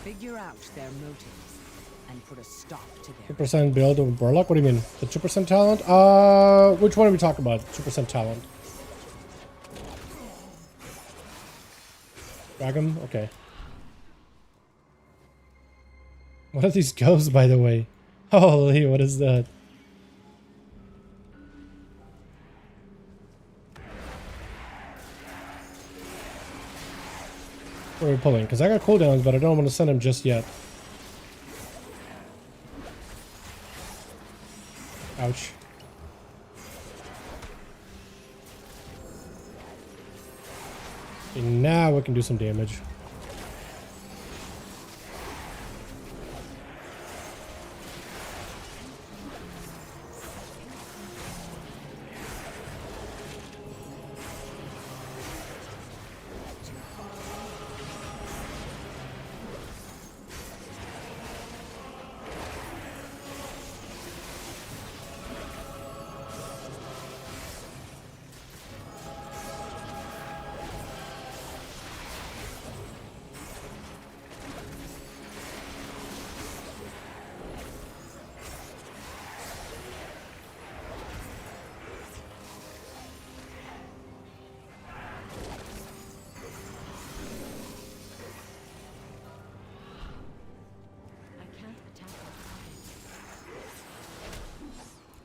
Figure out their motives and put a stop to their 2% build of Burlock? What do you mean? The 2% talent? Which one are we talking about? 2% talent. Drag him? Okay. What are these ghosts, by the way? Holy, what is that? Where are we pulling? Because I got cooldowns, but I don't want to send him just yet. Ouch. Okay, now we can do some damage.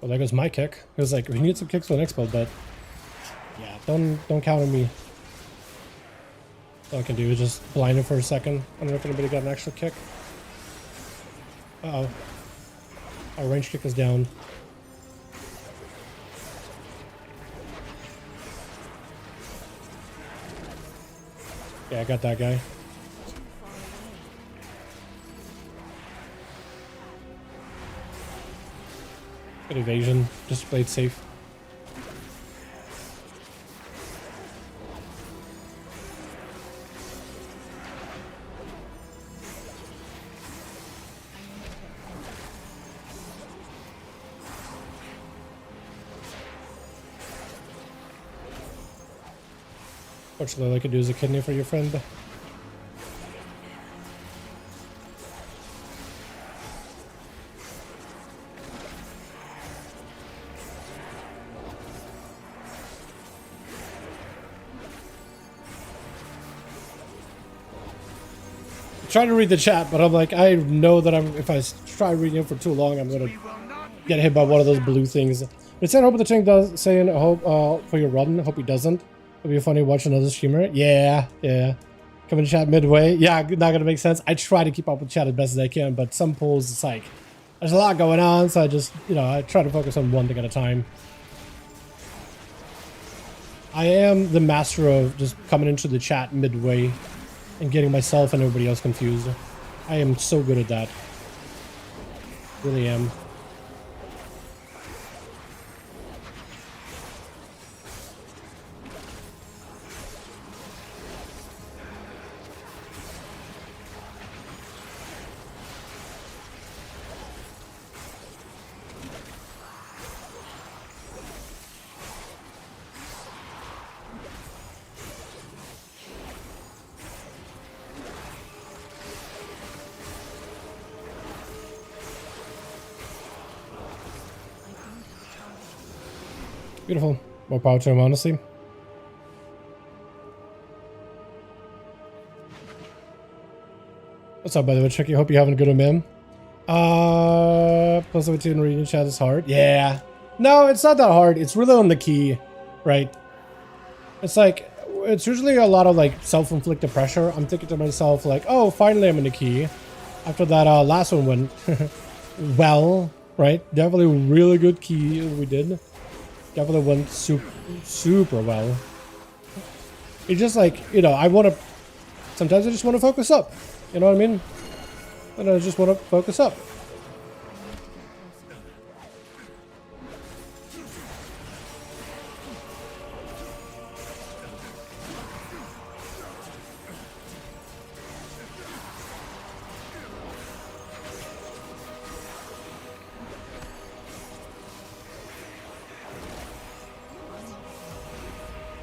Well, there goes my kick. It was like, we need some kicks for the next build, but yeah, don't count on me. All I can do is just blind him for a second. I don't know if anybody got an actual kick. Uh-oh. Our range kick is down. Yeah, I got that guy. Good evasion. Just played safe. Fortunately, all I could do is a kidney for your friend. Trying to read the chat, but I'm like, I know that if I try reading it for too long, I'm gonna get hit by one of those blue things. But saying, I hope the thing does, saying, I hope for your run, hope he doesn't. It'll be funny watching another streamer. Yeah. Coming to chat midway. Yeah, not gonna make sense. I try to keep up with chat as best as I can, but some polls, it's like, there's a lot going on, so I just, I try to focus on one thing at a time. I am the master of just coming into the chat midway and getting myself and everybody else confused. I am so good at that. Really am. Beautiful. More power to him, honestly. What's up, by the way, Chucky? Hope you're having a good one, man. Plus 17 reading chat is hard. Yeah. No, it's not that hard. It's really on the key, right? It's like, it's usually a lot of like self-inflicted pressure. I'm thinking to myself like, oh, finally I'm in the key. After that last one went well, right? Definitely a really good key we did. Definitely went super well. It's just like, sometimes I just want to focus up. You know what I mean? And I just want to focus up.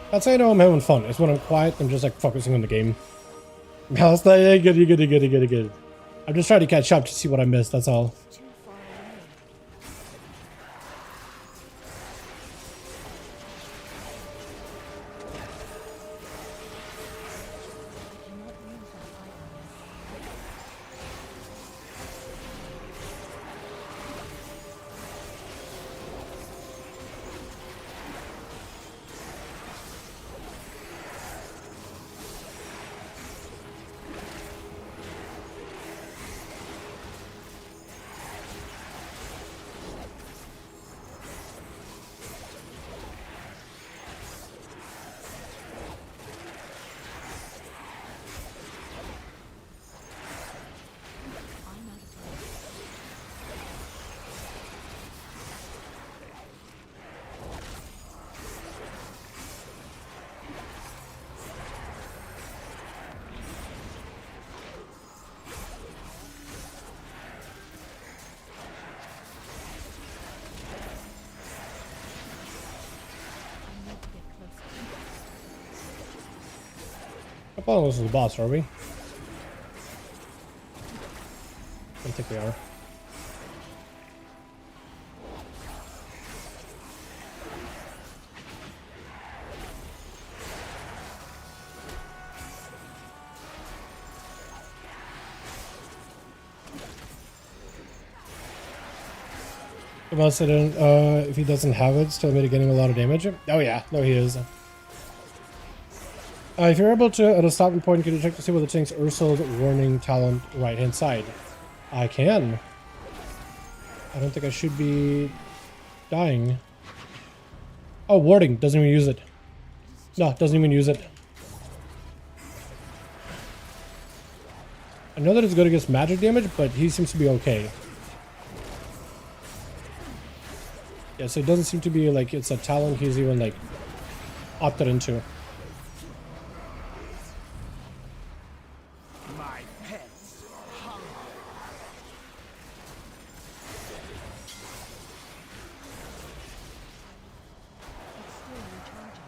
That's how I know I'm having fun. It's when I'm quiet, I'm just like focusing on the game. I was like, hey, good. I'm just trying to catch up to see what I missed, that's all. I thought this was the boss, are we? I don't think we are. Unless if he doesn't have it, still mitigating a lot of damage. Oh yeah, no he is. If you're able to, at a stopping point, can you check to see whether the tank's Ursul's warning talent right hand side? I can. I don't think I should be dying. Oh, warding, doesn't even use it. No, doesn't even use it. I know that it's good against magic damage, but he seems to be okay. Yeah, so it doesn't seem to be like it's a talent he's even like opted into. My pets are hungry. It's still recharging.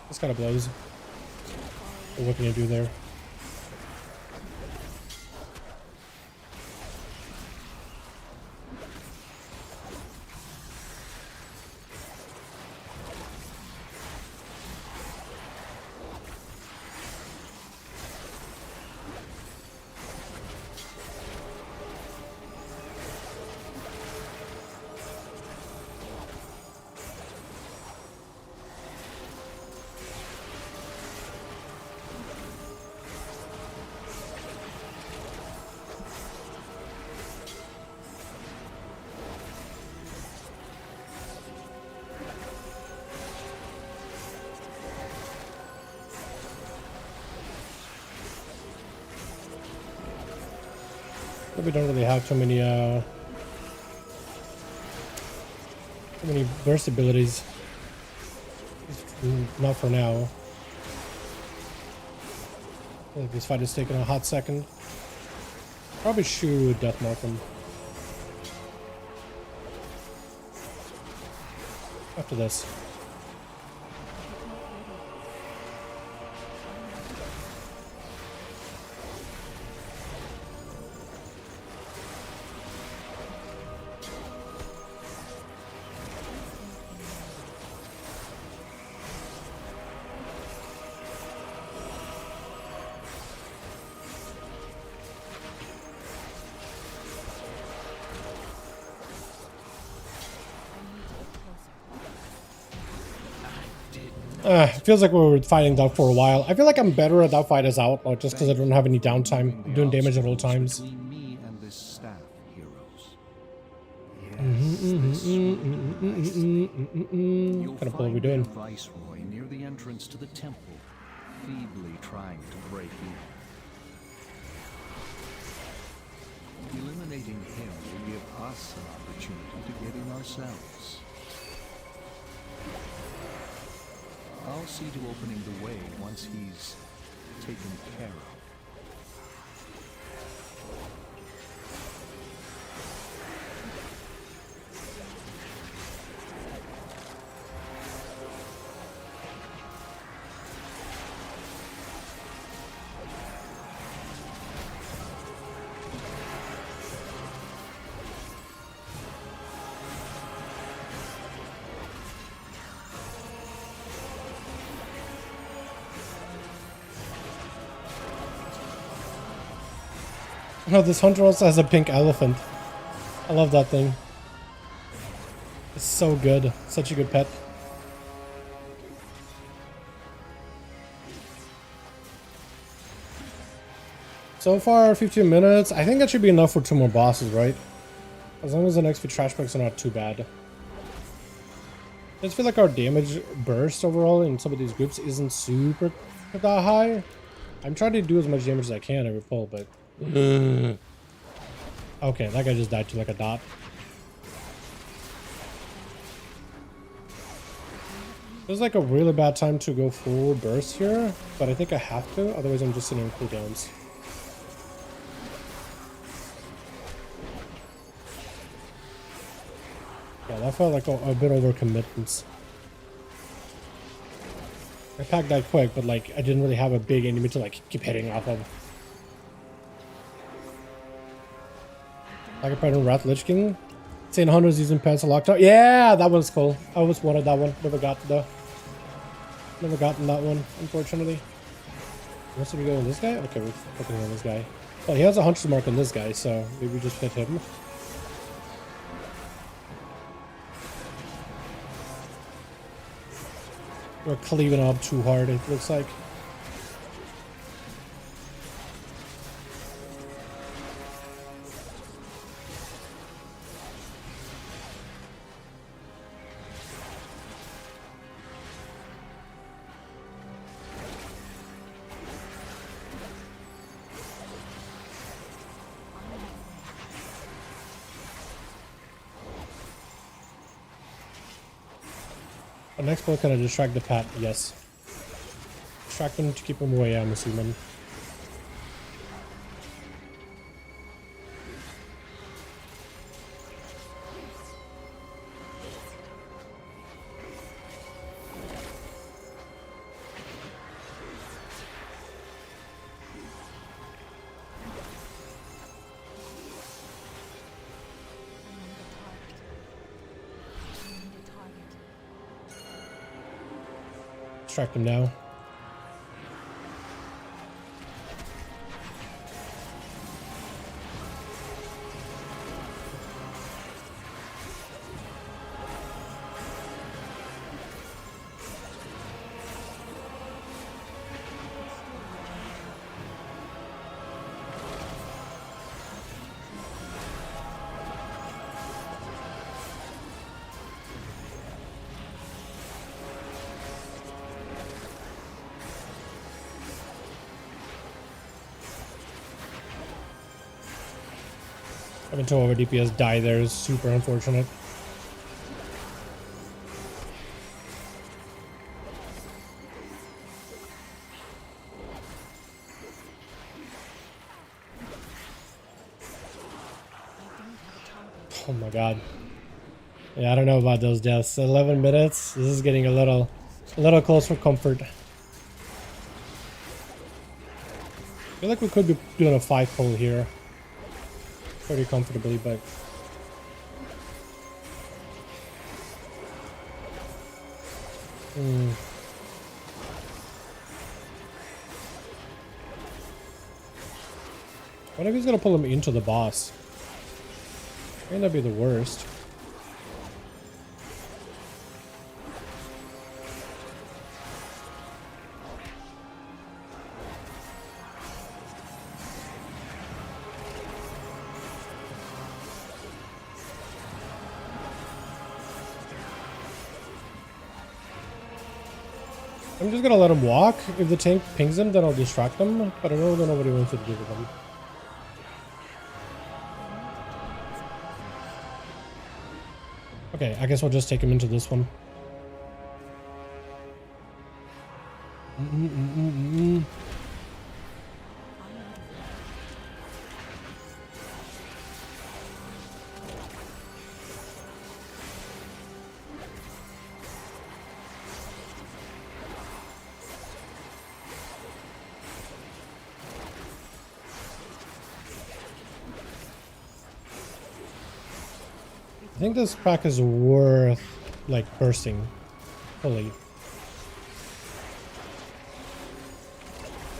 This kind of blows. What can you do there? We don't really have too many burst abilities. Not for now. I think this fight is taking a hot second. Probably should death mark him. After this. Feels like we were fighting that for a while. I feel like I'm better at that fight as Outlaw just because I don't have any downtime. I'm doing damage at all times. Between me and this staff, heroes. You'll What kind of pull are we find doing? their viceroy near the entrance to the temple, feebly trying to break in. Eliminating him will give us an opportunity to get in ourselves. I'll see to opening the way once he's taken care of. No, this hunter also has a pink elephant. I love that thing. It's so good. Such a good pet. So far, 15 minutes. I think that should be enough for 2 more bosses, right? As long as the next few trash packs are not too bad. I just feel like our damage burst overall in some of these groups isn't super that high. I'm trying to do as much damage as I can every pull, but... Okay, that guy just died to like a dot. This is like a really bad time to go full burst here, but I think I have to, otherwise I'm just sitting in cooldowns. Yeah, that felt like a bit over commitments. I packed that quick, but like I didn't really have a big enemy to like keep hitting off of. Like a pattern Wrath Lich King. Saying hunters using pets locked out. Yeah, that one's cool. I always wanted that one. Never got though. Never gotten that one, unfortunately. What's we go with this guy? Okay, we're focusing on this guy. Oh, he has a hunter's mark on this guy, so maybe we just hit him. We're cleaving up too hard, it looks like. The next one can I distract the Pat? Yes. Distract him to keep him away, I'm assuming. Distract him now. Having 2 over DPS die there is super unfortunate. Oh my god. Yeah, I don't know about those deaths. 11 minutes. This is getting a little close for comfort. I feel like we could be doing a 5 pull here. Pretty comfortably, but what if he's gonna pull him into the boss? May not be the worst. I'm just gonna let him walk. If the tank pings him, then I'll distract him. But I don't really know what he wants to do with him. Okay, I guess we'll just take him into this one. I think this pack is worth, like, bursting fully.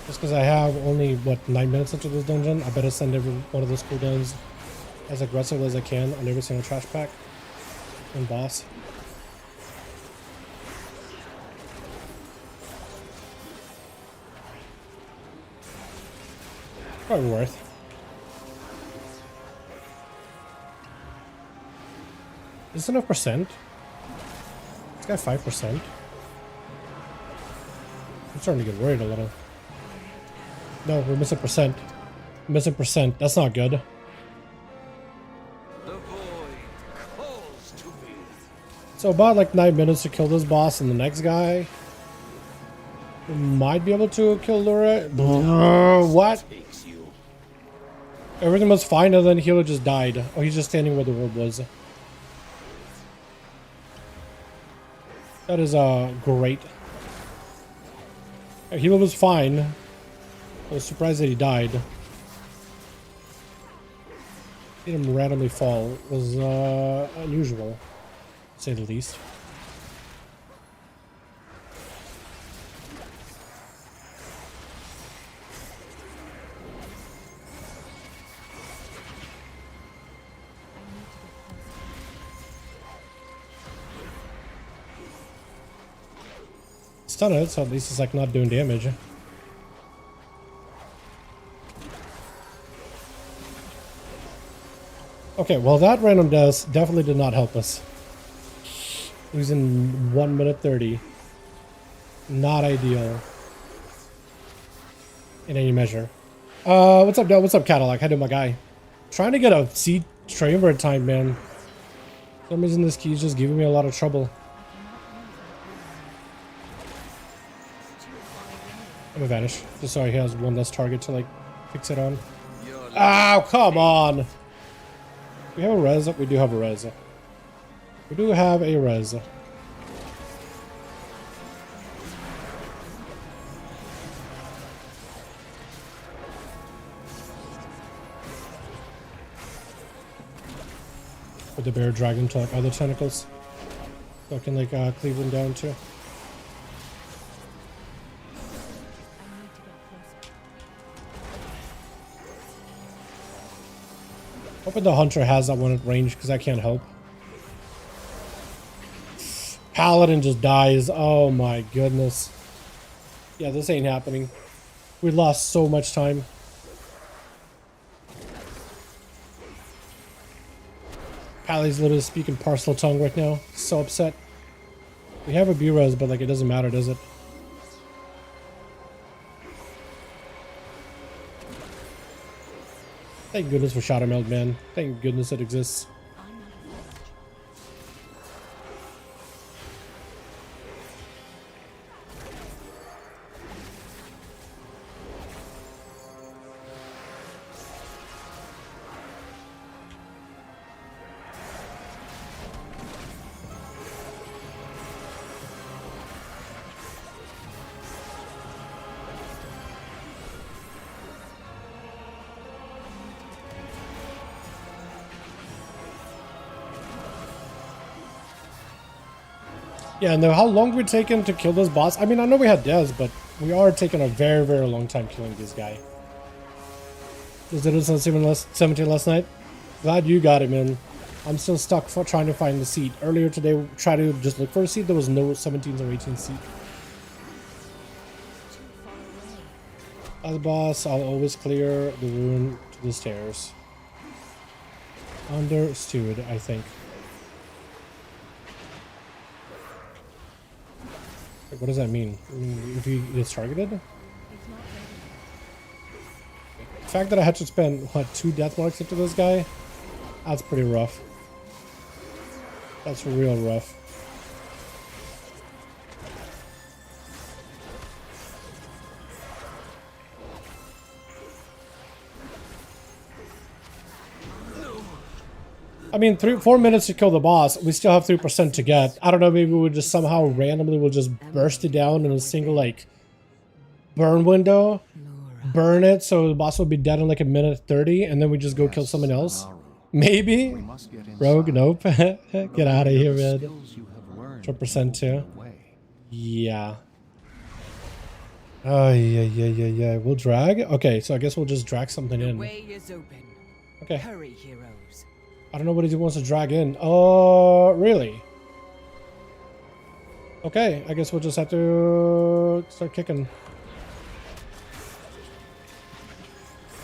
Just because I have only, what, 9 minutes into this dungeon, I better send every one of those cooldowns as aggressively as I can on every single trash pack. And boss. Probably worth. Is this enough percent? It's got 5%. I'm starting to get worried a little. No, we're missing percent. Missing percent. That's not good. The void calls to me. So about like 9 minutes to kill this boss, and the next guy we might be able to kill Laura. What? Everything was fine, and then Hilo just died. Oh, he's just standing where the orb was. That is great. Hilo was fine. I was surprised that he died. Seeing him randomly fall was unusual, to say the least. Stun it, so at least it's like not doing damage. Okay, well that random death definitely did not help us. Losing 1 minute 30. Not ideal. In any measure. What's up, Del? What's up, Cadillac? How do my guy? Trying to get a seat chamber time, man. For some reason this key is just giving me a lot of trouble. I'm gonna vanish, just so he has one less target to like fix it on. Ow, come on! We have a res. We do have a res. We do have a res. With the bear dragon to like other tentacles, so I can like cleave them down too. Hoping the hunter has that one at range because I can't help. Paladin just dies. Oh my goodness. Yeah, this ain't happening. We lost so much time. Pally's literally speaking parcel tongue right now. So upset. We have a B-res, but like it doesn't matter, does it? Thank goodness for Shadow Meld, man. Thank goodness it exists. Yeah, and how long we taken to kill this boss? I mean, I know we had Dez, but we are taking a very, very long time killing this guy. Was it on 17 last night? Glad you got it, man. I'm still stuck for trying to find the seat. Earlier today, we tried to just look for a seat. There was no 17th or 18th seat. As a boss, I'll always clear the room to the stairs. Understood, I think. What does that mean? I mean, if he gets targeted? The fact that I had to spend, what, 2 death marks into this guy? That's pretty rough. That's real rough. I mean, 4 minutes to kill the boss. We still have 3% to get. I don't know, maybe we'll just somehow randomly will just burst it down in a single, like, burn window. Burn it so the boss will be dead in like a minute 30, and then we just go kill someone else. Maybe? Rogue, nope. Get out of here, man. 4% too. Yeah. Oh, yeah. We'll drag? Okay, so I guess we'll just drag something in. The way is open. Okay. Hurry, heroes. I don't know what he wants to drag in. Oh, really? Okay, I guess we'll just have to start kicking.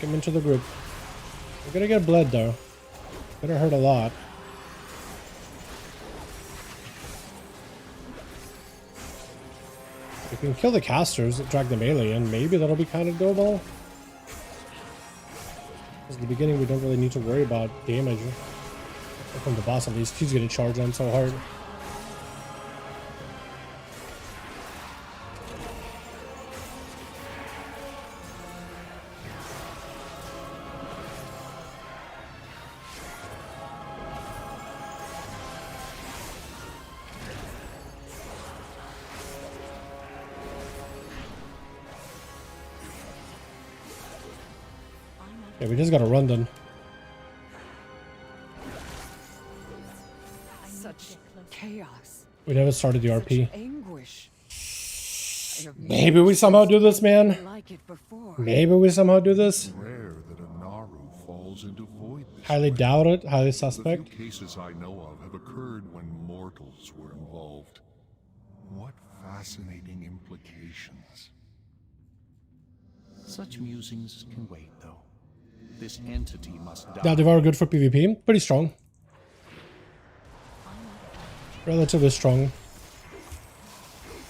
Kick him into the group. We're gonna get bled though. Better hurt a lot. If we can kill the casters, drag the melee in, maybe that'll be kind of doable. Because at the beginning we don't really need to worry about damage. From the boss at least, he's getting charged on so hard. Yeah, we just gotta run then. Such chaos. We never started the RP. Anguish. I have Maybe we somehow do this, man. never like it before. Maybe we somehow do this. Rare that a Naru falls into void this Highly way. doubt it. Highly The suspect. few cases I know of have occurred when mortals were involved. What fascinating implications. Such musings can wait, though. This entity must die. Yeah, Devour good for PvP. Pretty strong. Relatively strong.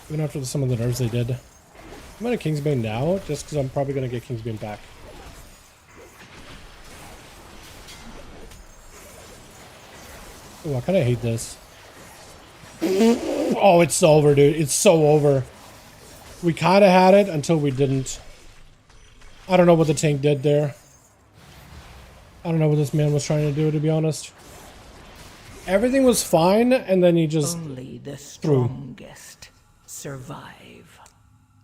Even after some of the nerfs they did. I'm gonna Kingsbane now, just because I'm probably gonna get Kingsbane back. Oh, I kind of hate this. Oh, it's over, dude. It's so over. We kind of had it until we didn't. I don't know what the tank did there. I don't know what this man was trying to do, to be honest. Everything was fine, and then he just Only the threw. strongest survive.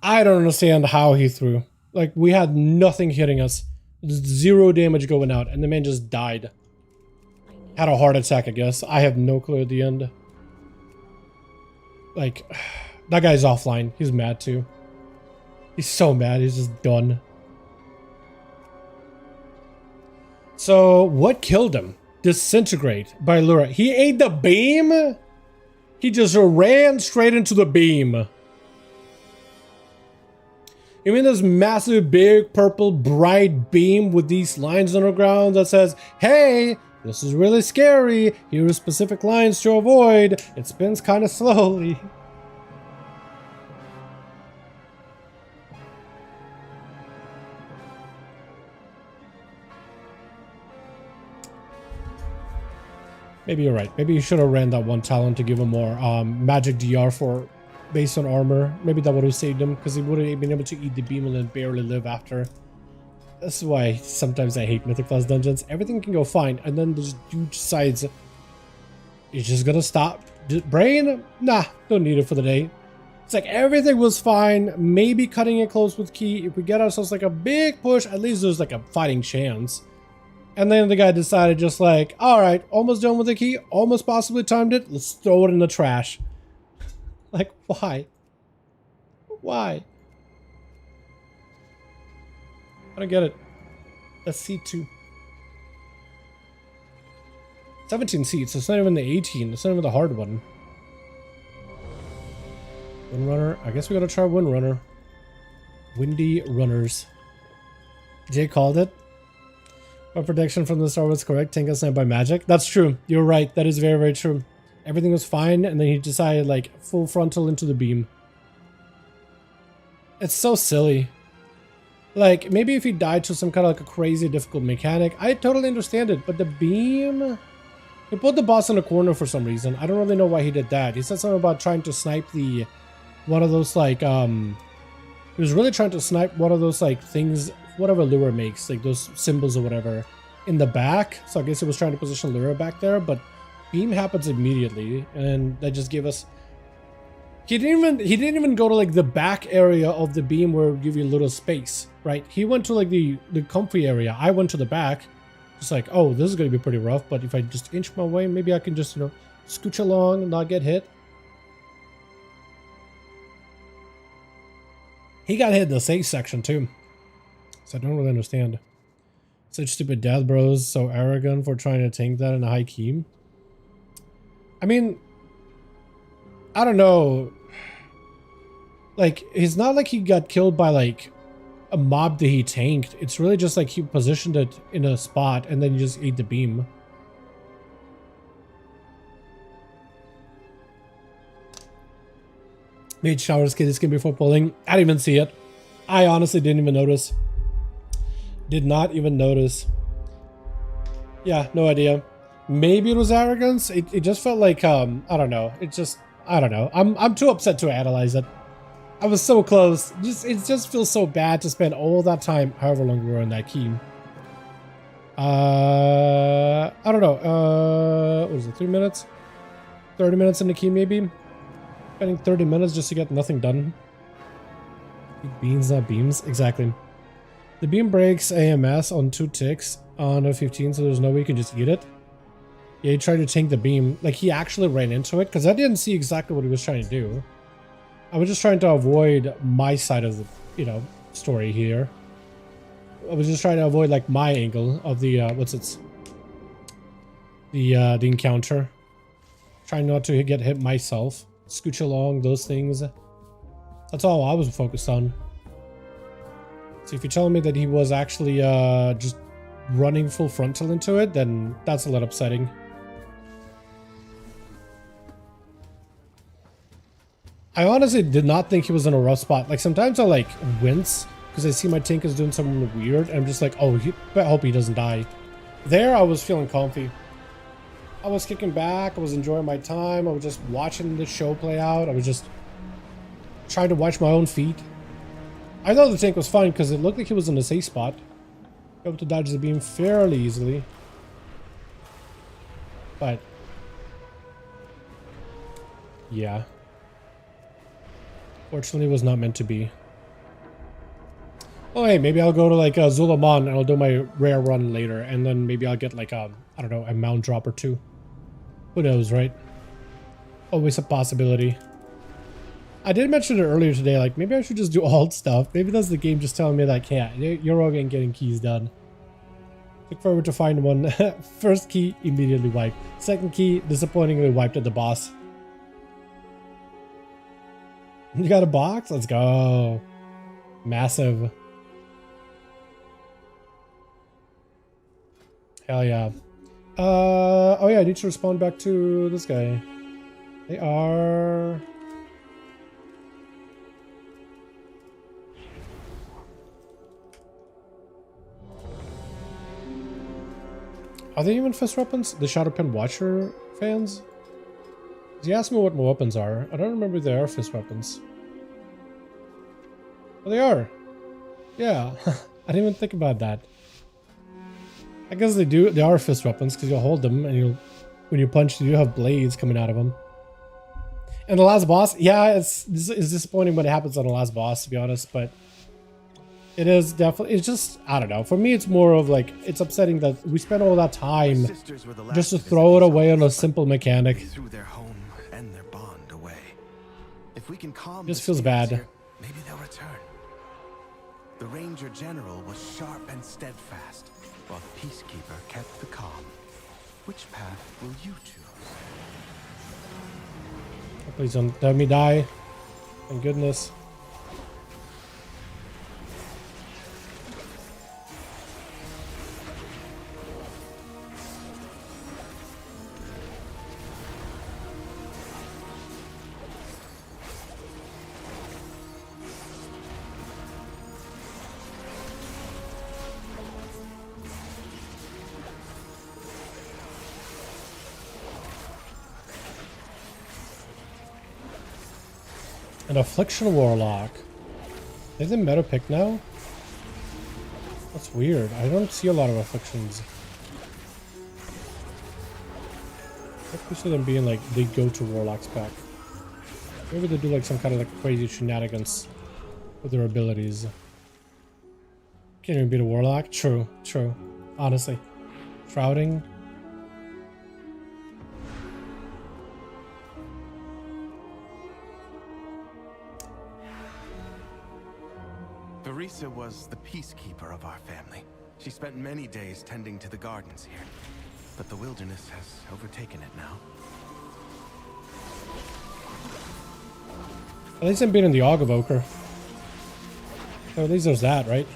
I don't understand how he threw. Like, we had nothing hitting us. Zero damage going out, and the man just died. Had a heart attack, I guess. I have no clue at the end. Like, that guy's offline. He's mad, too. He's so mad. He's just done. So, what killed him? Disintegrate by Lura. He ate the beam? He just ran straight into the beam. You mean this massive, big, purple, bright beam with these lines on the ground that says, hey, this is really scary. Here are specific lines to avoid. It spins kind of slowly. Maybe you're right. Maybe you should have ran that one talent to give him more magic DR for based on armor. Maybe that would have saved him because he would have been able to eat the beam and then barely live after. That's why sometimes I hate Mythic Plus dungeons. Everything can go fine, and then this dude decides he's just gonna stop. Brain? Nah, don't need it for the day. It's like everything was fine. Maybe cutting it close with key. If we get ourselves like a big push, at least there's like a fighting chance. And then the guy decided just like, all right, almost done with the key, almost possibly timed it. Let's throw it in the trash. Like, why? Why? I don't get it. That's C2. 17 seats. It's not even the 18. It's not even the hard one. Windrunner. I guess we gotta try Windrunner. Windy Runners. Jay called it. My prediction from the start was correct. Tank got sniped by magic. That's true. You're right. That is very, very true. Everything was fine, and then he decided like full frontal into the beam. It's so silly. Like, maybe if he died to some kind of like a crazy difficult mechanic, I totally understand it. But the beam... He put the boss in a corner for some reason. I don't really know why he did that. He said something about trying to snipe the... One of those like, He was really trying to snipe one of those like things... Whatever Lura makes, like those symbols or whatever, in the back. So I guess he was trying to position Lura back there, but beam happens immediately, and that just gave us... He didn't even go to like the back area of the beam where it give you a little space, right? He went to like the comfy area. I went to the back, just like, oh, this is gonna be pretty rough, but if I just inch my way, maybe I can just, you know, scooch along and not get hit. He got hit in the safe section too. So I don't really understand. Such stupid death, bros. So arrogant for trying to tank that in a high key. I mean, I don't know. Like, it's not like he got killed by like a mob that he tanked. It's really just like he positioned it in a spot and then you just ate the beam. Made showers kid skin before pulling. I didn't even see it. I honestly didn't even notice. Did not even notice. Yeah, no idea. Maybe it was arrogance. It just felt like I don't know. It just I don't know. I'm too upset to analyze it. I was so close. It just feels so bad to spend all that time, however long we were in that key. I don't know. What was it? 3 minutes? 30 minutes in the key maybe? Spending 30 minutes just to get nothing done. Beans, not beams. Exactly. The beam breaks AMS on 2 ticks on a 15, so there's no way you can just eat it. Yeah, he tried to tank the beam. Like, he actually ran into it, because I didn't see exactly what he was trying to do. I was just trying to avoid my side of the, you know, story here. I was just trying to avoid, like, my angle of the, the encounter. Trying not to get hit myself. Scooch along, those things. That's all I was focused on. So if you're telling me that he was actually just running full frontal into it, then that's a little upsetting. I honestly did not think he was in a rough spot. Like, sometimes I like wince because I see my tank is doing something weird and I'm just like, oh, I hope he doesn't die. There I was feeling comfy. I was kicking back, I was enjoying my time, I was just watching the show play out, I was just trying to watch my own feet. I thought the tank was fine because it looked like he was in a safe spot. Able to dodge the beam fairly easily. But yeah. Fortunately it was not meant to be. Oh hey, maybe I'll go to like Zulamon and I'll do my rare run later and then maybe I'll get like I don't know, a mount drop or 2. Who knows, right? Always a possibility. I did mention it earlier today, like maybe I should just do alt stuff. Maybe that's the game just telling me like, yeah, you're all getting keys done. Look forward to find one. First key, immediately wiped. Second key, disappointingly wiped at the boss. You got a box? Let's go. Massive. Hell yeah. Oh yeah, I need to respond back to this guy. They are... Are they even fist weapons? The Shadowpen Watcher fans? He asked me what my weapons are. I don't remember if they are fist weapons. Oh, they are. Yeah. I didn't even think about that. I guess they do. They are fist weapons because you'll hold them and when you punch, you have blades coming out of them. And the last boss, yeah, it's disappointing when it happens on the last boss, to be honest, but it is definitely, it's just, I don't know. For me, it's more of like, it's upsetting that we spent all that time just to throw it away on a simple mechanic. Threw their home and their bond away. If we can calm Just feels bad. Maybe they'll return. The Ranger General was sharp and steadfast, while the Peacekeeper kept the calm. Which path will you choose? Please don't let me die. Thank goodness. An Affliction Warlock. Is it meta pick now? That's weird. I don't see a lot of Afflictions. I could see them being like the go-to Warlocks pack. Maybe they do like some kind of like crazy shenanigans with their abilities. Can't even beat a Warlock. True, true. Honestly. Shrouding. Teresa was the peacekeeper of our family. She spent many days tending to the gardens here, but the wilderness has overtaken it now. At least I'm being in the Aug Evoker. Oh, at least there's that, right?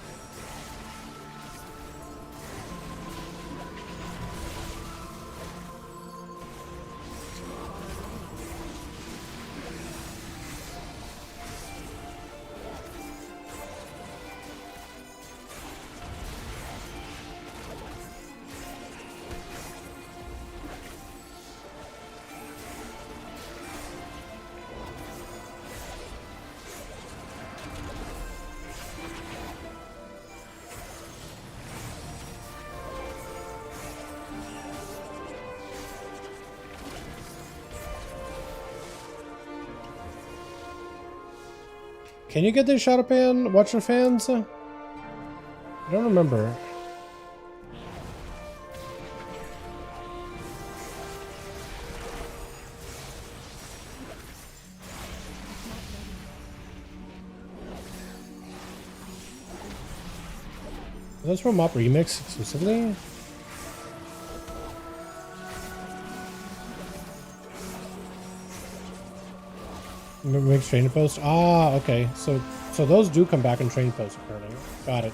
Can you get this Shadow Pan Watcher fans? I don't remember. Are those from Mop Remix exclusively? Makes training post. Ah, okay. So those do come back in training post apparently. Got it.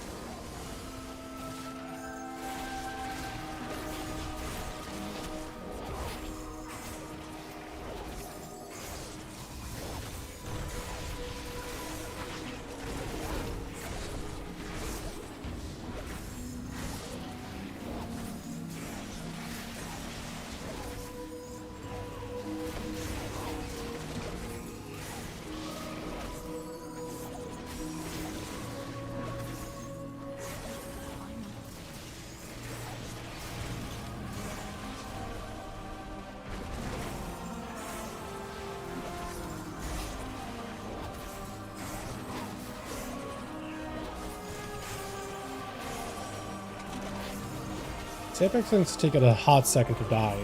Apex things take it a hot second to die.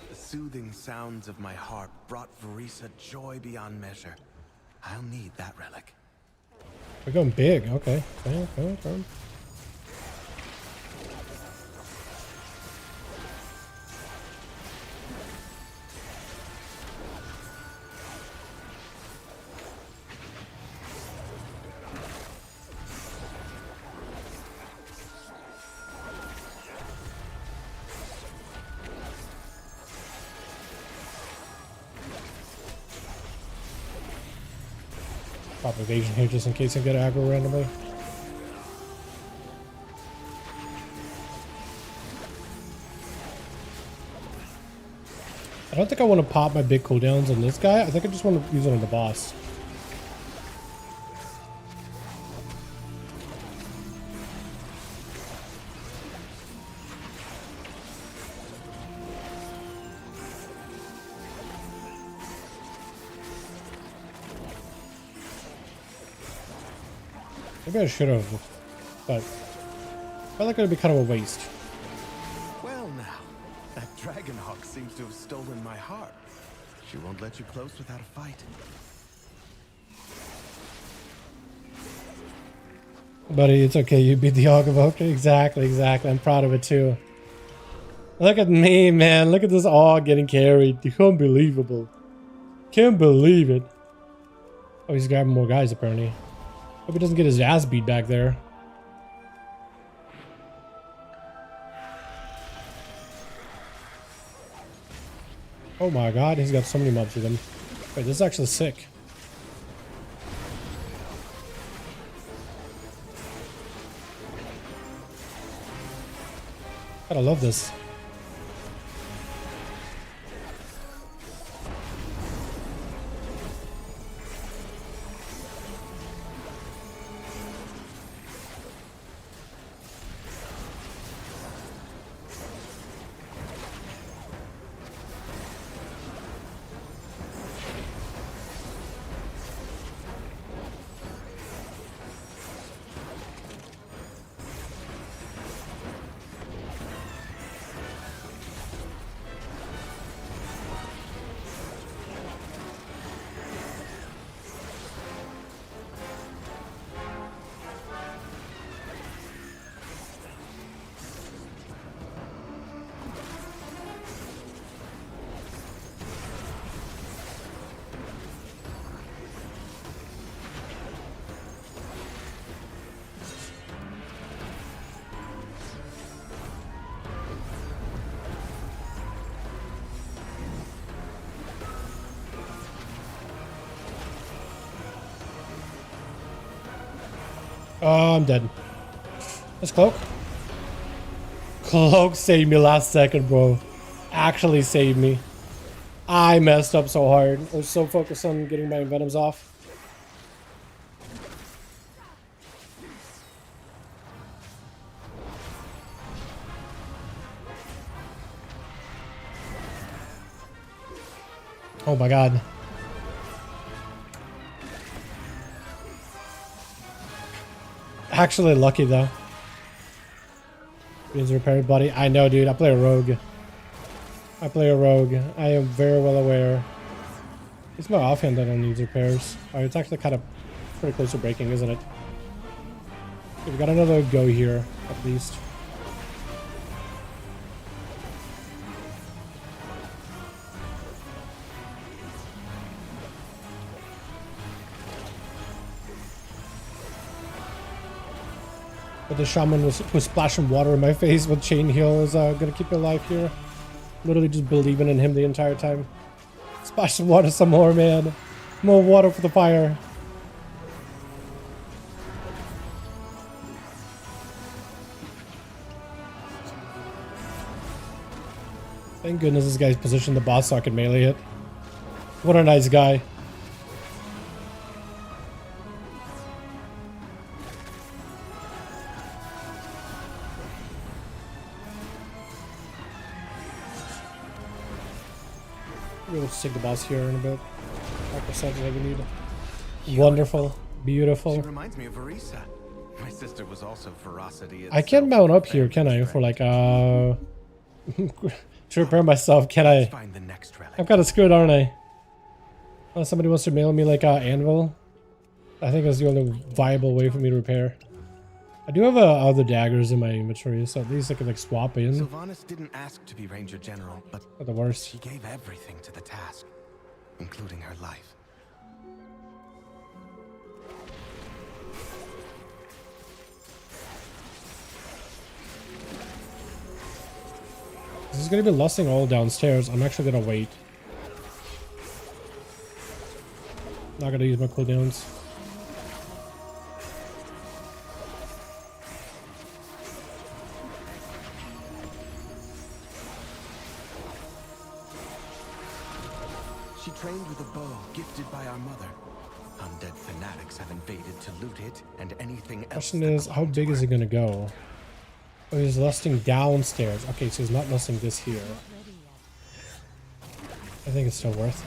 The soothing sounds of my harp brought Verisa joy beyond measure. I'll need that relic. We're going big. Okay. Okay. Pop evasion here just in case I get aggro randomly. I don't think I want to pop my big cooldowns on this guy. I think I just want to use it on the boss. Maybe I should have, but I felt like it would be kind of a waste. Well now, that Dragonhawk seems to have stolen my heart. She won't let you close without a fight. Buddy, it's okay. You beat the Aug Evoker. Exactly. I'm proud of it too. Look at me, man. Look at this Aug getting carried. Unbelievable. Can't believe it. Oh, he's grabbing more guys apparently. Hope he doesn't get his ass beat back there. Oh my god, he's got so many mobs with him. Wait, this is actually sick. God, I love this. Oh, I'm dead. Let's cloak. Cloak saved me last second, bro. Actually saved me. I messed up so hard. I was so focused on getting my Venoms off. Oh my god. Actually lucky though. Needs repaired, buddy. I know, dude. I play a rogue. I am very well aware. It's my offhand that needs repairs. Oh, it's actually kind of pretty close to breaking, isn't it? Okay, we got another go here, at least. But the shaman was splashing water in my face with chain heal is gonna keep me alive here. Literally just believing in him the entire time. Splash some water some more, man. More water for the fire. Thank goodness this guy's positioned the boss so I can melee it. What a nice guy. We'll stick the boss here in a bit. 5% that we need. Wonderful. Beautiful. She reminds me of Orisa. My sister was also ferocity. I can't mount up here, can I? For like, to repair myself, can I? Find the next relic. I'm kind of screwed, aren't I? Unless somebody wants to mail me like anvil. I think that's the only viable way for me to repair. I do have other daggers in my inventory, so at least I could like swap in. Sylvanas didn't ask to be Ranger General, but Not the worst. she gave everything to the task, including her life. This is gonna be lusting all downstairs. I'm actually gonna wait. Not gonna use my cooldowns. She trained with a bow gifted by our mother. Undead fanatics have invaded to loot it and anything else. Question that is, how belonged to big is her. it gonna go? Oh, he's lusting downstairs. Okay, so he's not lusting this here. I think it's still worth.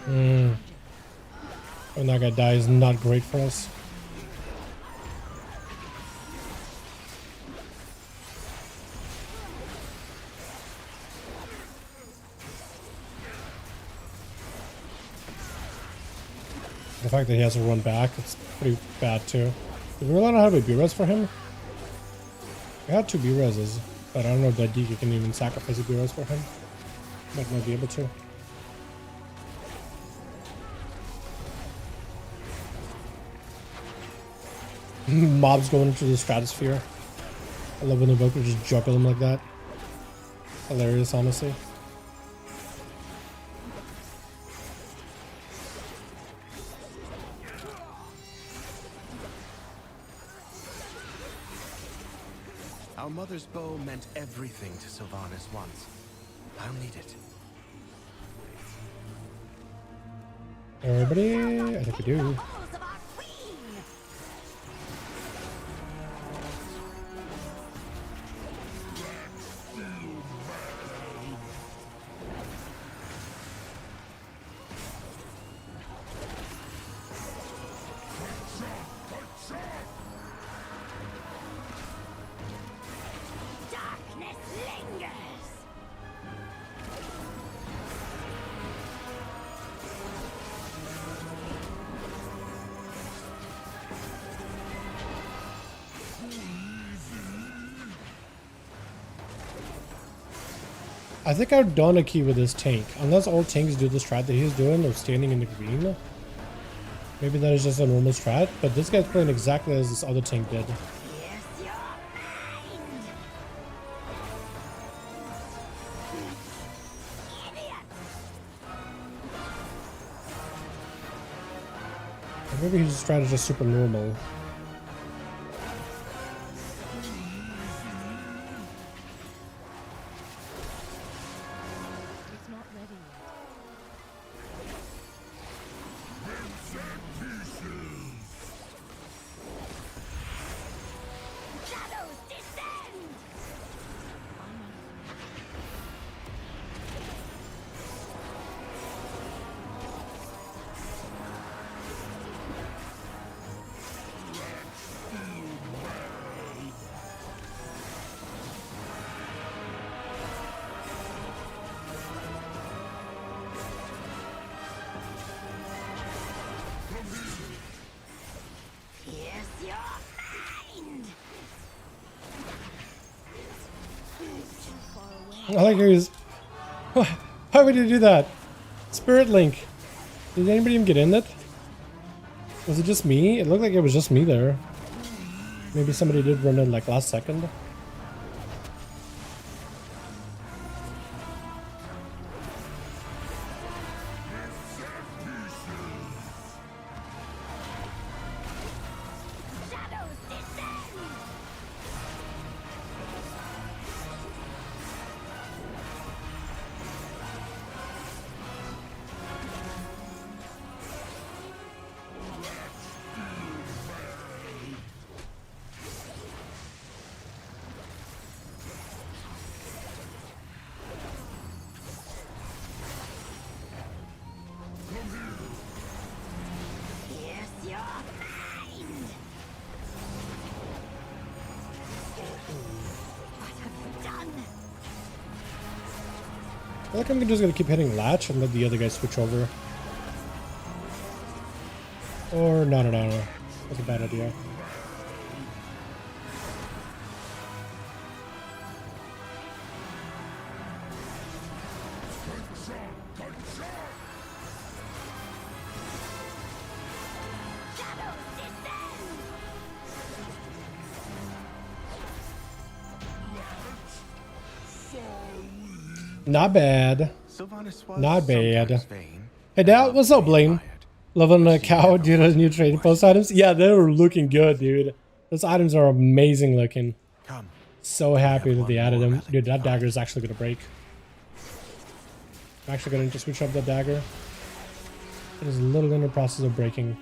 When that guy dies is not great for us. The fact that he has to run back, it's pretty bad too. Do we really not have a B-res for him? We had 2 B-reses, but I don't know if that DK can even sacrifice a B-res for him. Might not be able to. Mobs going into the stratosphere. I love when the Invoker just juggle them like that. Hilarious, honestly. Our mother's bow meant everything to Sylvanas once. I'll need it. Everybody, I think we do. I think I've done a key with this tank. Unless all tanks do the strat that he's doing of standing in the green. Maybe that is just a normal strat, but this guy's playing exactly as this other tank did. Or maybe his strat is just super normal. I like yours. Why would you do that? Spirit Link. Did anybody even get in it? Was it just me? It looked like it was just me there. Maybe somebody did run in like last second. I think I'm just gonna keep hitting latch and let the other guys switch over. Or no. That's a bad idea. Not bad. Not bad. Hey, Dal, what's up, Blaine? Loving a cow due to those new trading post items? Yeah, they were looking good, dude. Those items are amazing looking. So happy that they added them. Dude, that dagger is actually going to break. I'm actually going to switch up that dagger. It is a little in the process of breaking.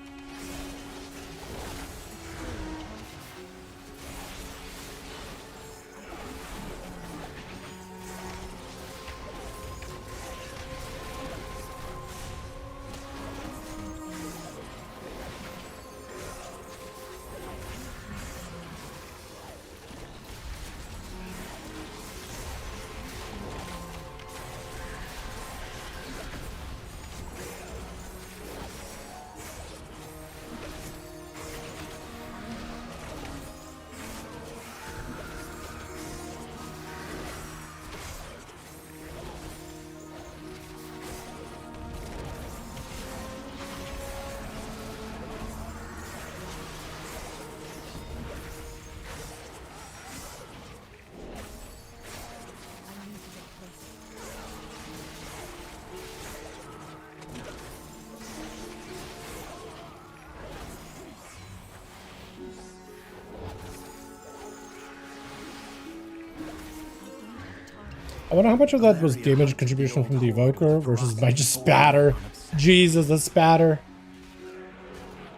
I wonder how much of that was damage contribution from the evoker versus by just spatter. Jesus, the spatter.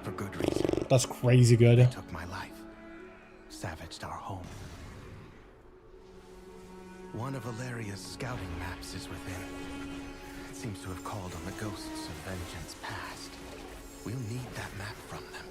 For good reason. That's crazy good. They took my life. Savaged our home. One of Valeria's scouting maps is within. It seems to have called on the ghosts of vengeance past. We'll need that map from them.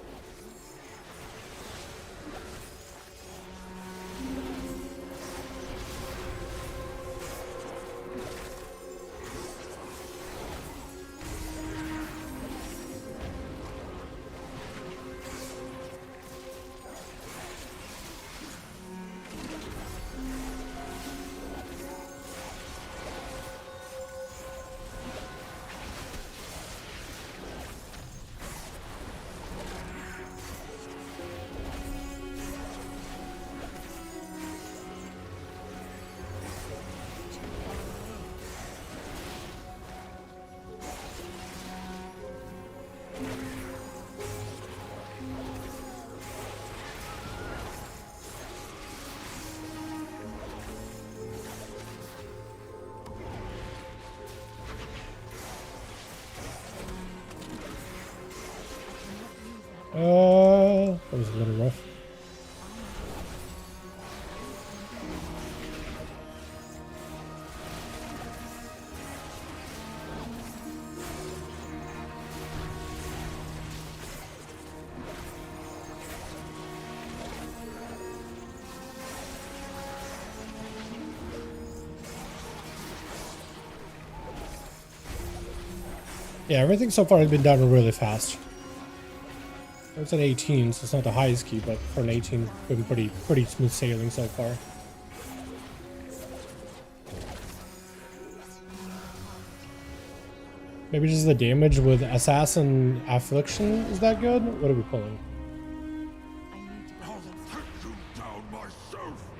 That was a little rough. Yeah, everything so far has been done really fast. It's an 18, so it's not the highest key, but for an 18, it's been pretty smooth sailing so far. Maybe just the damage with Assassin Affliction is that good? What are we pulling?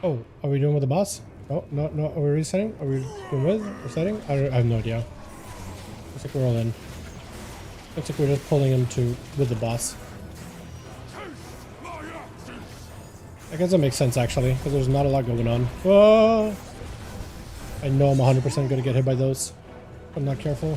Oh, are we doing with the boss? Oh, no, no, are we resetting? Are we doing with? Resetting? I have no idea. Looks like we're all in. Looks like we're just pulling him with the boss. I guess that makes sense actually, because there's not a lot going on. Whoa! I know I'm 100% gonna get hit by those if I'm not careful.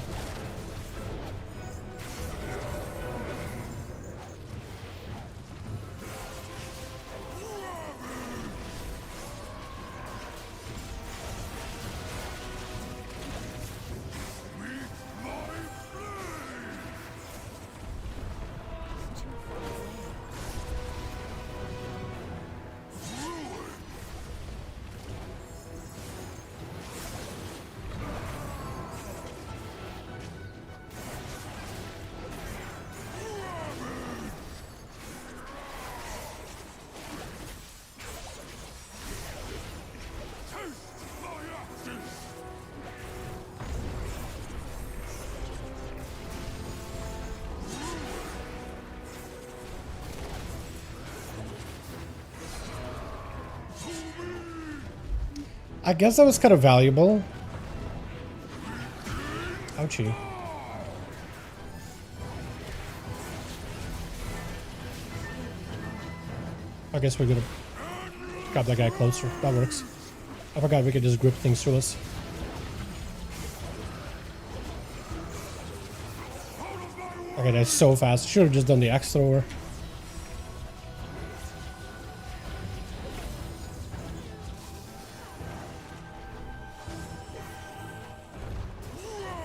I guess that was kind of valuable. Ouchie. I guess we're gonna grab that guy closer. That works. I forgot we could just grip things through us. Okay, that's so fast. Should have just done the axe thrower.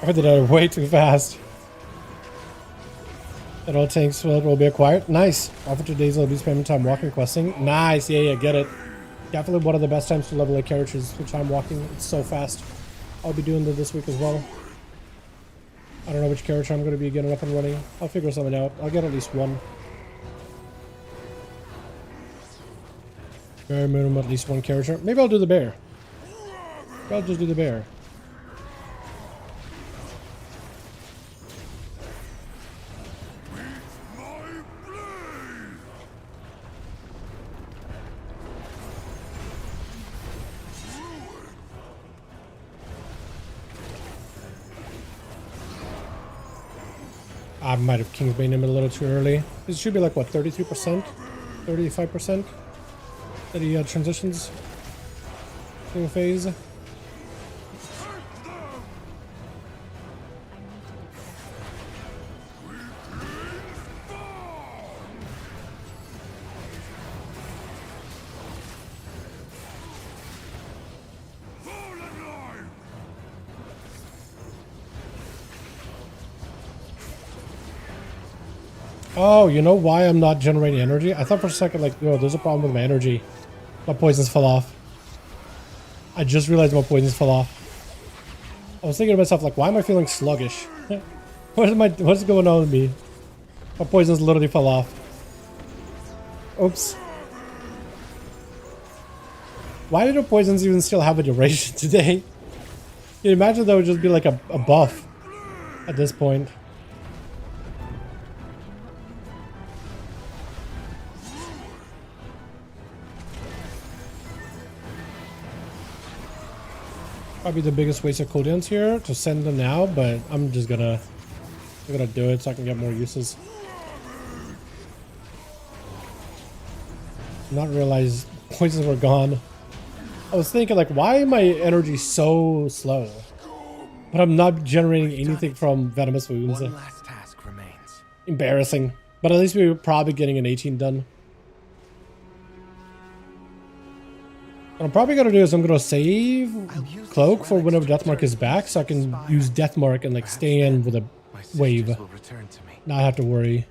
I did that way too fast. That all tanks will be acquired. Nice. Offer today's will be spending time walking questing. Nice. Yeah, get it. Definitely one of the best times to level a character is through time walking. It's so fast. I'll be doing that this week as well. I don't know which character I'm going to be getting up and running. I'll figure something out. I'll get at least one. Bare minimum at least one character. Maybe I'll do the bear. Maybe I'll just do the bear. I might have Kingsbane him a little too early. It should be like, what, 33%? 35% that he transitions through a phase. Oh, you know why I'm not generating energy? I thought for a second, like, yo, there's a problem with my energy. My poisons fell off. I just realized my poisons fell off. I was thinking to myself, like, why am I feeling sluggish? What's going on with me? My poisons literally fell off. Oops. Why do the poisons even still have a duration today? You imagine that would just be like a buff at this point. Probably the biggest waste of cooldowns here to send them now, but I'm gonna do it so I can get more uses. Not realize poisons were gone. I was thinking, like, why am my energy so slow? But I'm not generating anything from venomous wounds. One last task remains. Embarrassing. But at least we were probably getting an 18 done. What I'm probably gonna do is I'm gonna save Cloak for whenever Deathmark is back, so I can use Deathmark and like stay in with a wave. Not have to worry.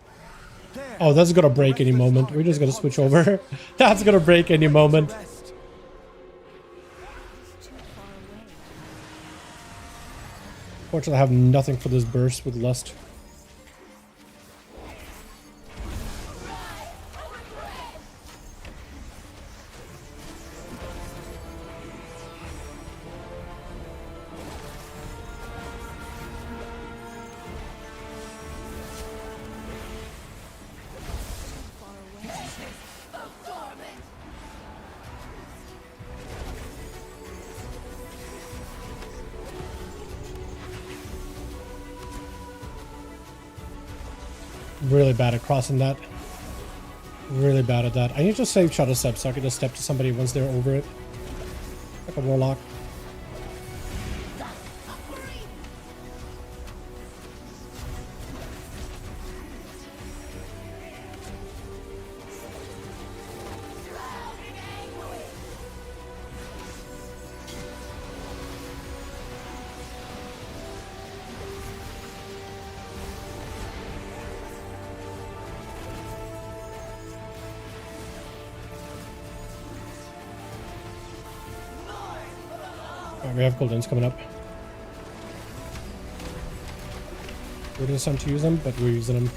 Oh, that's gonna break any moment. We're just gonna switch over. That's gonna break any moment. Fortunately, I have nothing for this burst with Lust. Really bad at crossing that. Really bad at that. I need to save Shadow Step so I can just step to somebody once they're over it. Like a Warlock. Alright, we have cooldowns coming up. We're just time to use them, but we're using them.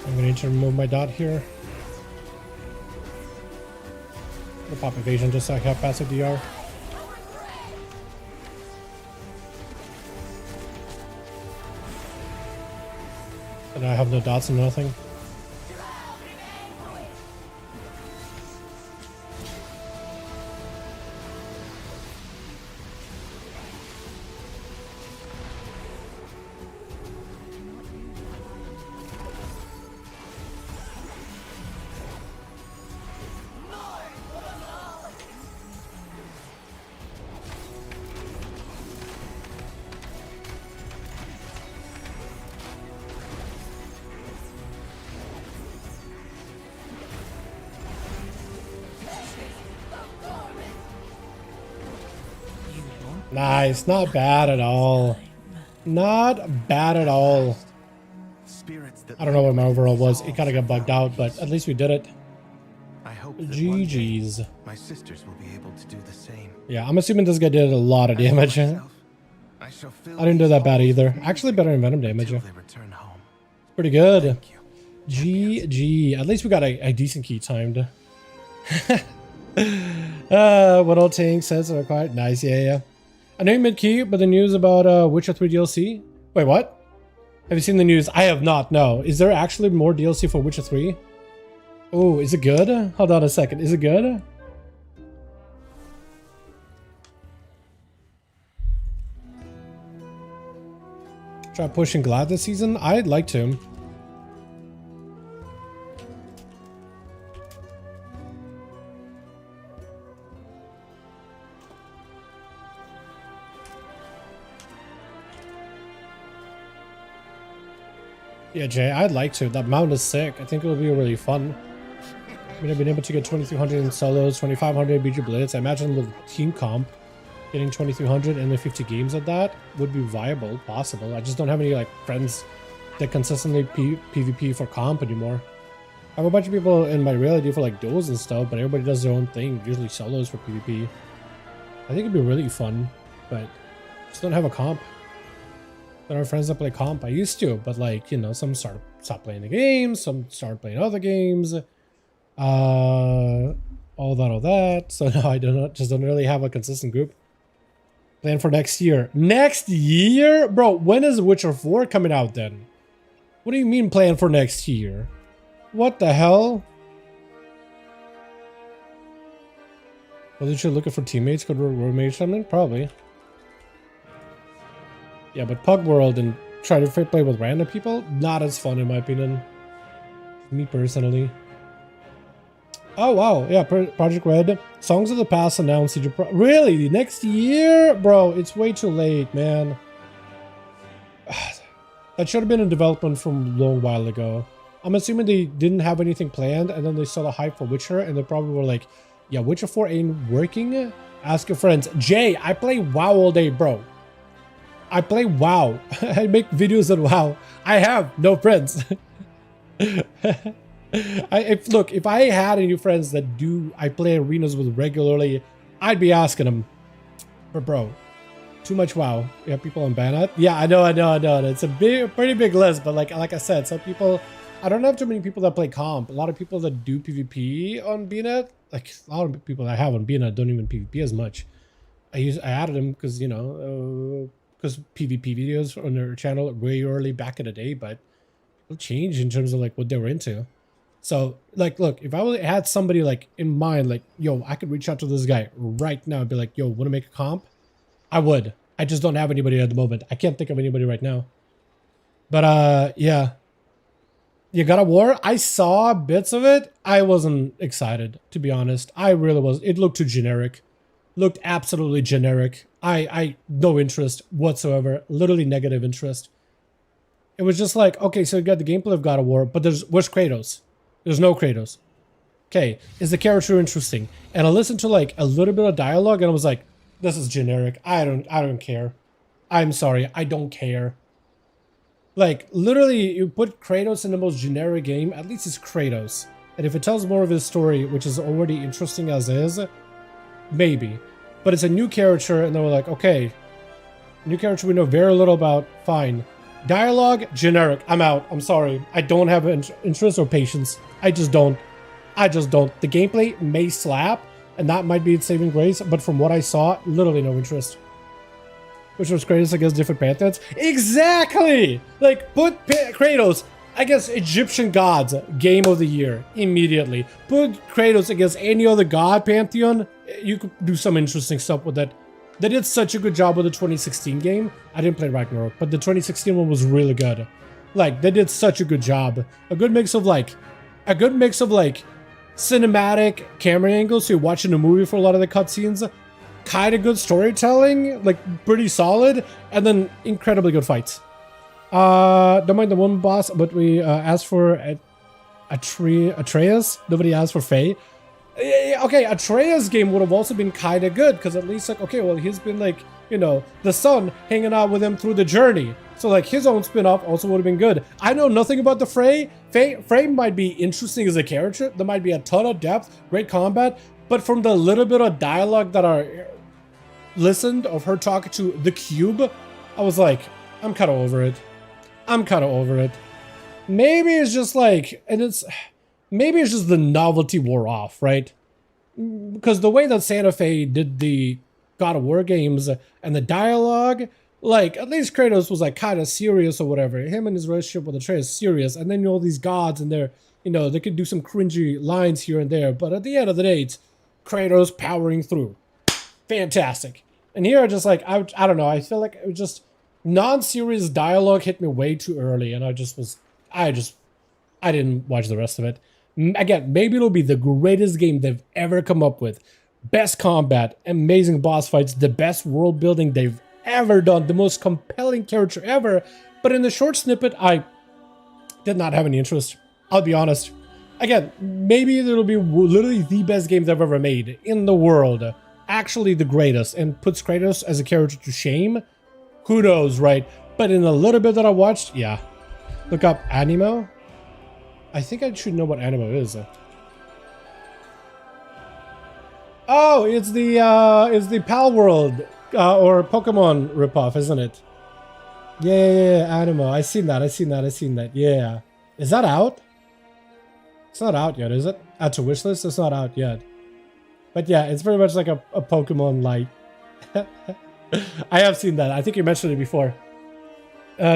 I'm going to remove my dot here. The pop evasion just so I have passive DR. And I have no dots and nothing. Nice, not bad at all. Not bad at all. Spirits that I don't know what my linger overall in was. these It kind of halls got bugged have out, but peace. at least we did it. I hope that one day GG's. my sisters will be able to do the same. Yeah, I'm assuming this guy did a lot of As for damage. myself, I shall fill I didn't do these that bad halls either. with Actually, music better than Venom damage. until they return home. Pretty good. Thank you. GG. At least we got a decent key timed. What old Tank says are quite nice. Yeah. I know you mid key, but the news about Witcher 3 DLC. Wait, what? Have you seen the news? I have not. No. Is there actually more DLC for Witcher 3? Oh, is it good? Hold on a second. Is it good? Try pushing Glad this season? I'd like to. Yeah, Jay, I'd like to. That mount is sick. I think it would be really fun. I mean, I've been able to get 2300 in solos, 2500 BG Blitz. I imagine the team comp getting 2300 and the 50 games at that would be viable, possible. I just don't have any like friends that consistently PvP for comp anymore. I have a bunch of people in my reality for like duels and stuff, but everybody does their own thing, usually solos for PvP. I think it'd be really fun, but just don't have a comp. Don't have friends that play comp. I used to, but like, you know, some stopped playing the game, some started playing other games. All that. So no, I don't really have a consistent group. Plan for next year. Next year? Bro, when is Witcher 4 coming out then? What do you mean plan for next year? What the hell? Wasn't you looking for teammates? Could roommate something? Probably. Yeah, but Pug World and try to play with random people? Not as fun in my opinion. Me personally. Oh wow, yeah, Project Red. Songs of the Past announced. Really? Next year? Bro, it's way too late, man. That should have been in development from a long while ago. I'm assuming they didn't have anything planned and then they saw the hype for Witcher and they probably were like, yeah, Witcher 4 ain't working. Ask your friends. Jay, I play WoW all day, bro. I play WoW. I make videos on WoW. I have no friends. Look, if I had any friends that I play arenas with regularly, I'd be asking them. But bro, too much WoW. We have people on Banat. Yeah, I know. It's a pretty big list, but like I said, some people, I don't have too many people that play comp. A lot of people that do PvP on BNet, like a lot of people that I have on BNet don't even PvP as much. I added them because, you know, because PvP videos on their channel way early back in the day, but it'll change in terms of like what they were into. So like, look, if I had somebody like in mind, like, yo, I could reach out to this guy right now and be like, yo, want to make a comp? I would. I just don't have anybody at the moment. I can't think of anybody right now. But yeah. You God of War? I saw bits of it. I wasn't excited, to be honest. I really was. It looked too generic. Looked absolutely generic. I no interest whatsoever. Literally negative interest. It was just like, okay, so you got the gameplay of God of War, but where's Kratos? There's no Kratos. Okay, is the character interesting? And I listened to like a little bit of dialogue and I was like, this is generic. I don't care. I'm sorry, I don't care. Like, literally, you put Kratos in the most generic game, at least it's Kratos. And if it tells more of his story, which is already interesting as is, maybe. But it's a new character, and they were like, okay, new character we know very little about, fine. Dialogue, generic, I'm out, I'm sorry. I don't have interest or patience. I just don't. The gameplay may slap, and that might be its saving grace, but from what I saw, literally no interest. Which was Kratos against different pantheons? Exactly! Like, put Kratos against Egyptian gods, game of the year, immediately. Put Kratos against any other god pantheon, you could do some interesting stuff with that. They did such a good job with the 2016 game. I didn't play Ragnarok, but the 2016 one was really good. Like, they did such a good job. A good mix of cinematic camera angles, so you're watching a movie for a lot of the cutscenes. Kind of good storytelling, like pretty solid, and then incredibly good fights. Don't mind the one boss, but we asked for Atreus. Nobody asked for Faye. Okay, Atreus game would have also been kind of good, because at least like, okay, well, he's been like you know, the son hanging out with him through the journey. So like his own spin-off also would have been good. I know nothing about the Frey. Frey might be interesting as a character. There might be a ton of depth, great combat, but from the little bit of dialogue that I listened of her talking to the Cube, I was like, I'm kind of over it. I'm kind of over it. Maybe it's just like, maybe it's just the novelty wore off, right? Because the way that Santa Fe did the God of War games and the dialogue, like, at least Kratos was like kind of serious or whatever. Him and his relationship with Atreus is serious. And then you know, all these gods and they're, you know, they could do some cringy lines here and there. But at the end of the day, it's Kratos powering through. Fantastic. And here, just like, I don't know. I feel like it was just non-serious dialogue hit me way too early. And I didn't watch the rest of it. Again, maybe it'll be the greatest game they've ever come up with. Best combat, amazing boss fights, the best world building they've ever done, the most compelling character ever. But in the short snippet, I did not have any interest. I'll be honest. Again, maybe it'll be literally the best game they've ever made in the world. Actually the greatest, and puts Kratos as a character to shame. Who knows, right? But in a little bit that I watched, yeah. Look up Animo. I think I should know what Animo is. Oh, it's the Pal World or Pokemon ripoff, isn't it? Yeah, Animo. I seen that. Yeah. Is that out? It's not out yet, is it? Add to wishlist? It's not out yet. But yeah, it's very much like a Pokemon light. I have seen that. I think you mentioned it before.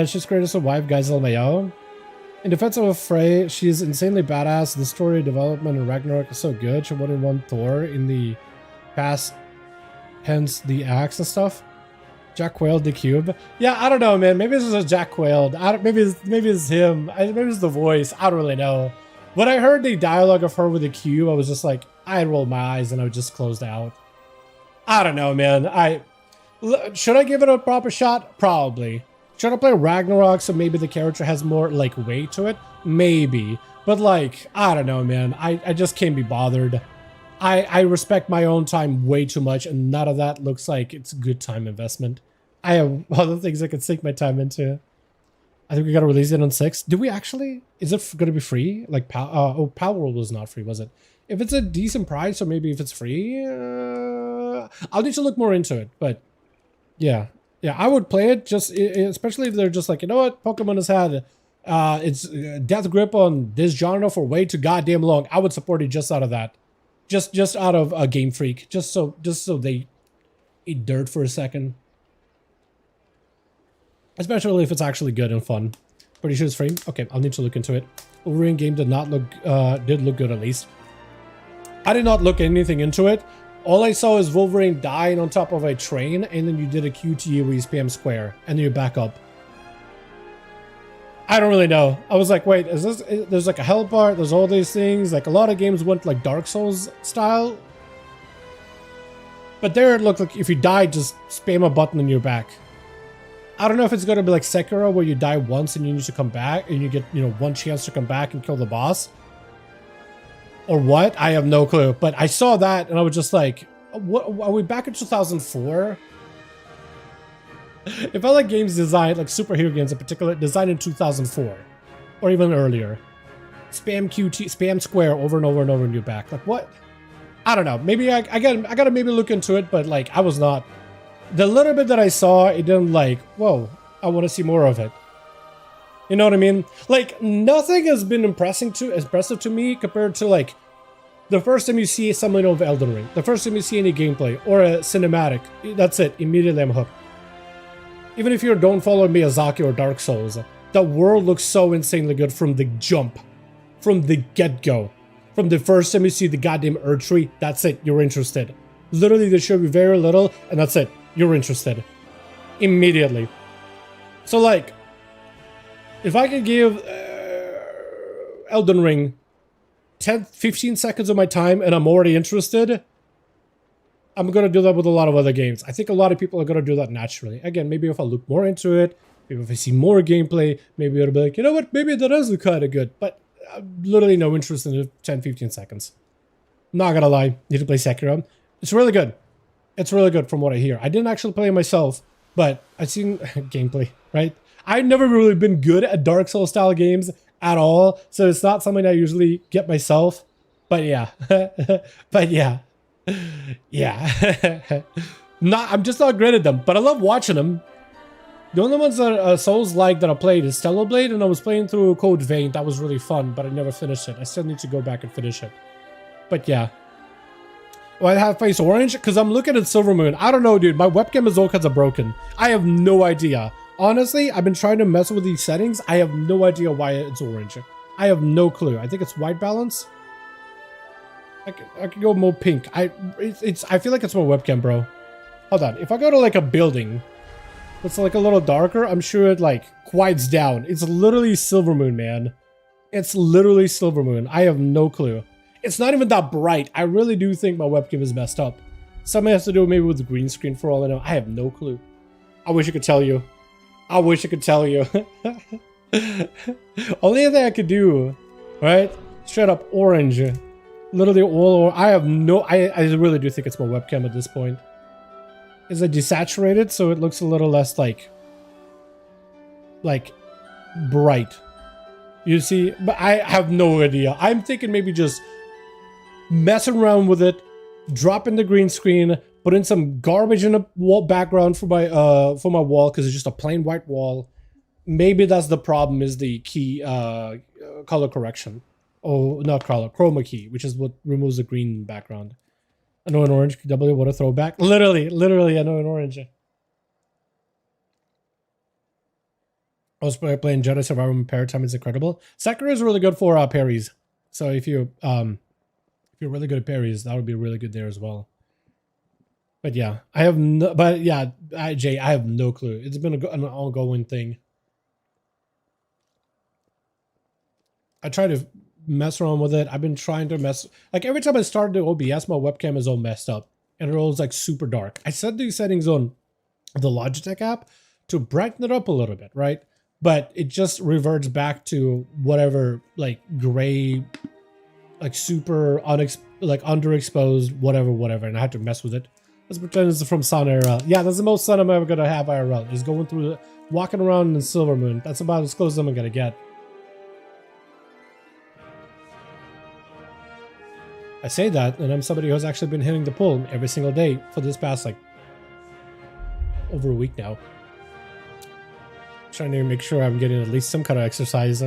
She's great as a wife, guys. LMAO. In defense of Frey, she's insanely badass. The story development in Ragnarok is so good. She won Thor in the past, hence the axe and stuff. Jack Quailed the Cube. Yeah, I don't know, man. Maybe this is a Jack Quailed. Maybe it's him. Maybe it's the voice. I don't really know. When I heard the dialogue of her with the cube, I was just like, I rolled my eyes and I just closed out. I don't know, man. Should I give it a proper shot? Probably. Should I play Ragnarok so maybe the character has more, like, weight to it? Maybe. But, like, I don't know, man. I just can't be bothered. I respect my own time way too much, and none of that looks like it's a good time investment. I have other things I can sink my time into. I think we gotta release it on 6. Do we actually? Is it gonna be free? Like, Power World was not free, was it? If it's a decent price, or maybe if it's free, I'll need to look more into it, but yeah. Yeah, I would play it, just especially if they're just like, you know what, Pokemon has had its death grip on this genre for way too goddamn long. I would support it just out of that, just out of a Game Freak, just so they eat dirt for a second. Especially if it's actually good and fun. Pretty sure it's free. Okay, I'll need to look into it. Wolverine game did look good at least. I did not look anything into it. All I saw is Wolverine dying on top of a train, and then you did a QTE where you spam square, and then you back up. I don't really know. I was like, wait, there's like a hell part, there's all these things. Like, a lot of games went like Dark Souls style. But there it looked like if you died, just spam a button and you're back. I don't know if it's going to be like Sekiro, where you die once and you need to come back, and you get, you know, one chance to come back and kill the boss. Or what? I have no clue. But I saw that and I was just like, what, are we back in 2004? It felt like games designed, like superhero games in particular, designed in 2004. Or even earlier. Spam QT, spam square over and over and over and you're back. Like, what? I don't know. Maybe I gotta maybe look into it, but like, I was not. The little bit that I saw, it didn't like, whoa, I want to see more of it. You know what I mean? Like, nothing has been impressive to me compared to, like, the first time you see something of Elden Ring. The first time you see any gameplay or a cinematic. That's it. Immediately I'm hooked. Even if you don't follow Miyazaki or Dark Souls, the world looks so insanely good from the jump. From the get-go. From the first time you see the goddamn Earth Tree, that's it. You're interested. Literally, they show you very little, and that's it. You're interested. Immediately. So, like, if I could give Elden Ring 10-15 seconds of my time and I'm already interested, I'm going to do that with a lot of other games. I think a lot of people are going to do that naturally. Again, maybe if I look more into it, maybe if I see more gameplay, maybe it'll be like, you know what, maybe that does look kind of good. But literally no interest in it 10-15 seconds. Not going to lie, need to play Sekiro. It's really good. It's really good from what I hear. I didn't actually play it myself, but I've seen gameplay, right? I've never really been good at Dark Souls style games at all, so it's not something I usually get myself. But yeah, but yeah, yeah. I'm just not great at them, but I love watching them. The only ones that are Souls-like that I played is Stellar Blade, and I was playing through Code Vein. That was really fun, but I never finished it. I still need to go back and finish it. But yeah. Well, I have face orange because I'm looking at Silvermoon. I don't know, dude. My webcam is all kinds of broken. I have no idea. Honestly, I've been trying to mess with these settings. I have no idea why it's orange. I have no clue. I think it's white balance. I could go more pink. I feel like it's my webcam, bro. Hold on. If I go to like a building, it's like a little darker, I'm sure it like quiets down. It's literally Silvermoon, man. It's literally Silvermoon. I have no clue. It's not even that bright. I really do think my webcam is messed up. Something has to do maybe with the green screen for all I know. I have no clue. I wish I could tell you. I wish I could tell you. Only thing I could do, right? Straight up orange. Literally all, I have no, I really do think it's my webcam at this point. Is it desaturated so it looks a little less like bright? You see, but I have no idea. I'm thinking maybe just messing around with it, dropping the green screen, putting some garbage in the wall background for my wall because it's just a plain white wall. Maybe that's the problem, is the key color correction. Oh, not color, chroma key, which is what removes the green background. I know an orange, W, what a throwback. Literally, I know an orange. I was playing Jedi Survivor Parry time is incredible. Sekiro is really good for parries. So if you're really good at parries, that would be really good there as well. But yeah, I have no, but yeah, Jay, I have no clue. It's been an ongoing thing. I try to mess around with it. I've been trying to mess, like every time I start the OBS, my webcam is all messed up and it rolls like super dark. I set these settings on the Logitech app to brighten it up a little bit, right? But it just reverts back to whatever, like gray, like super underexposed, whatever. And I had to mess with it. Let's pretend it's from Sun IRL. Yeah, that's the most sun I'm ever gonna have IRL. Is going through, walking around in Silvermoon. That's about as close as I'm gonna get. I say that, and I'm somebody who has actually been hitting the pool every single day for this past, like, over a week now. Trying to make sure I'm getting at least some kind of exercise.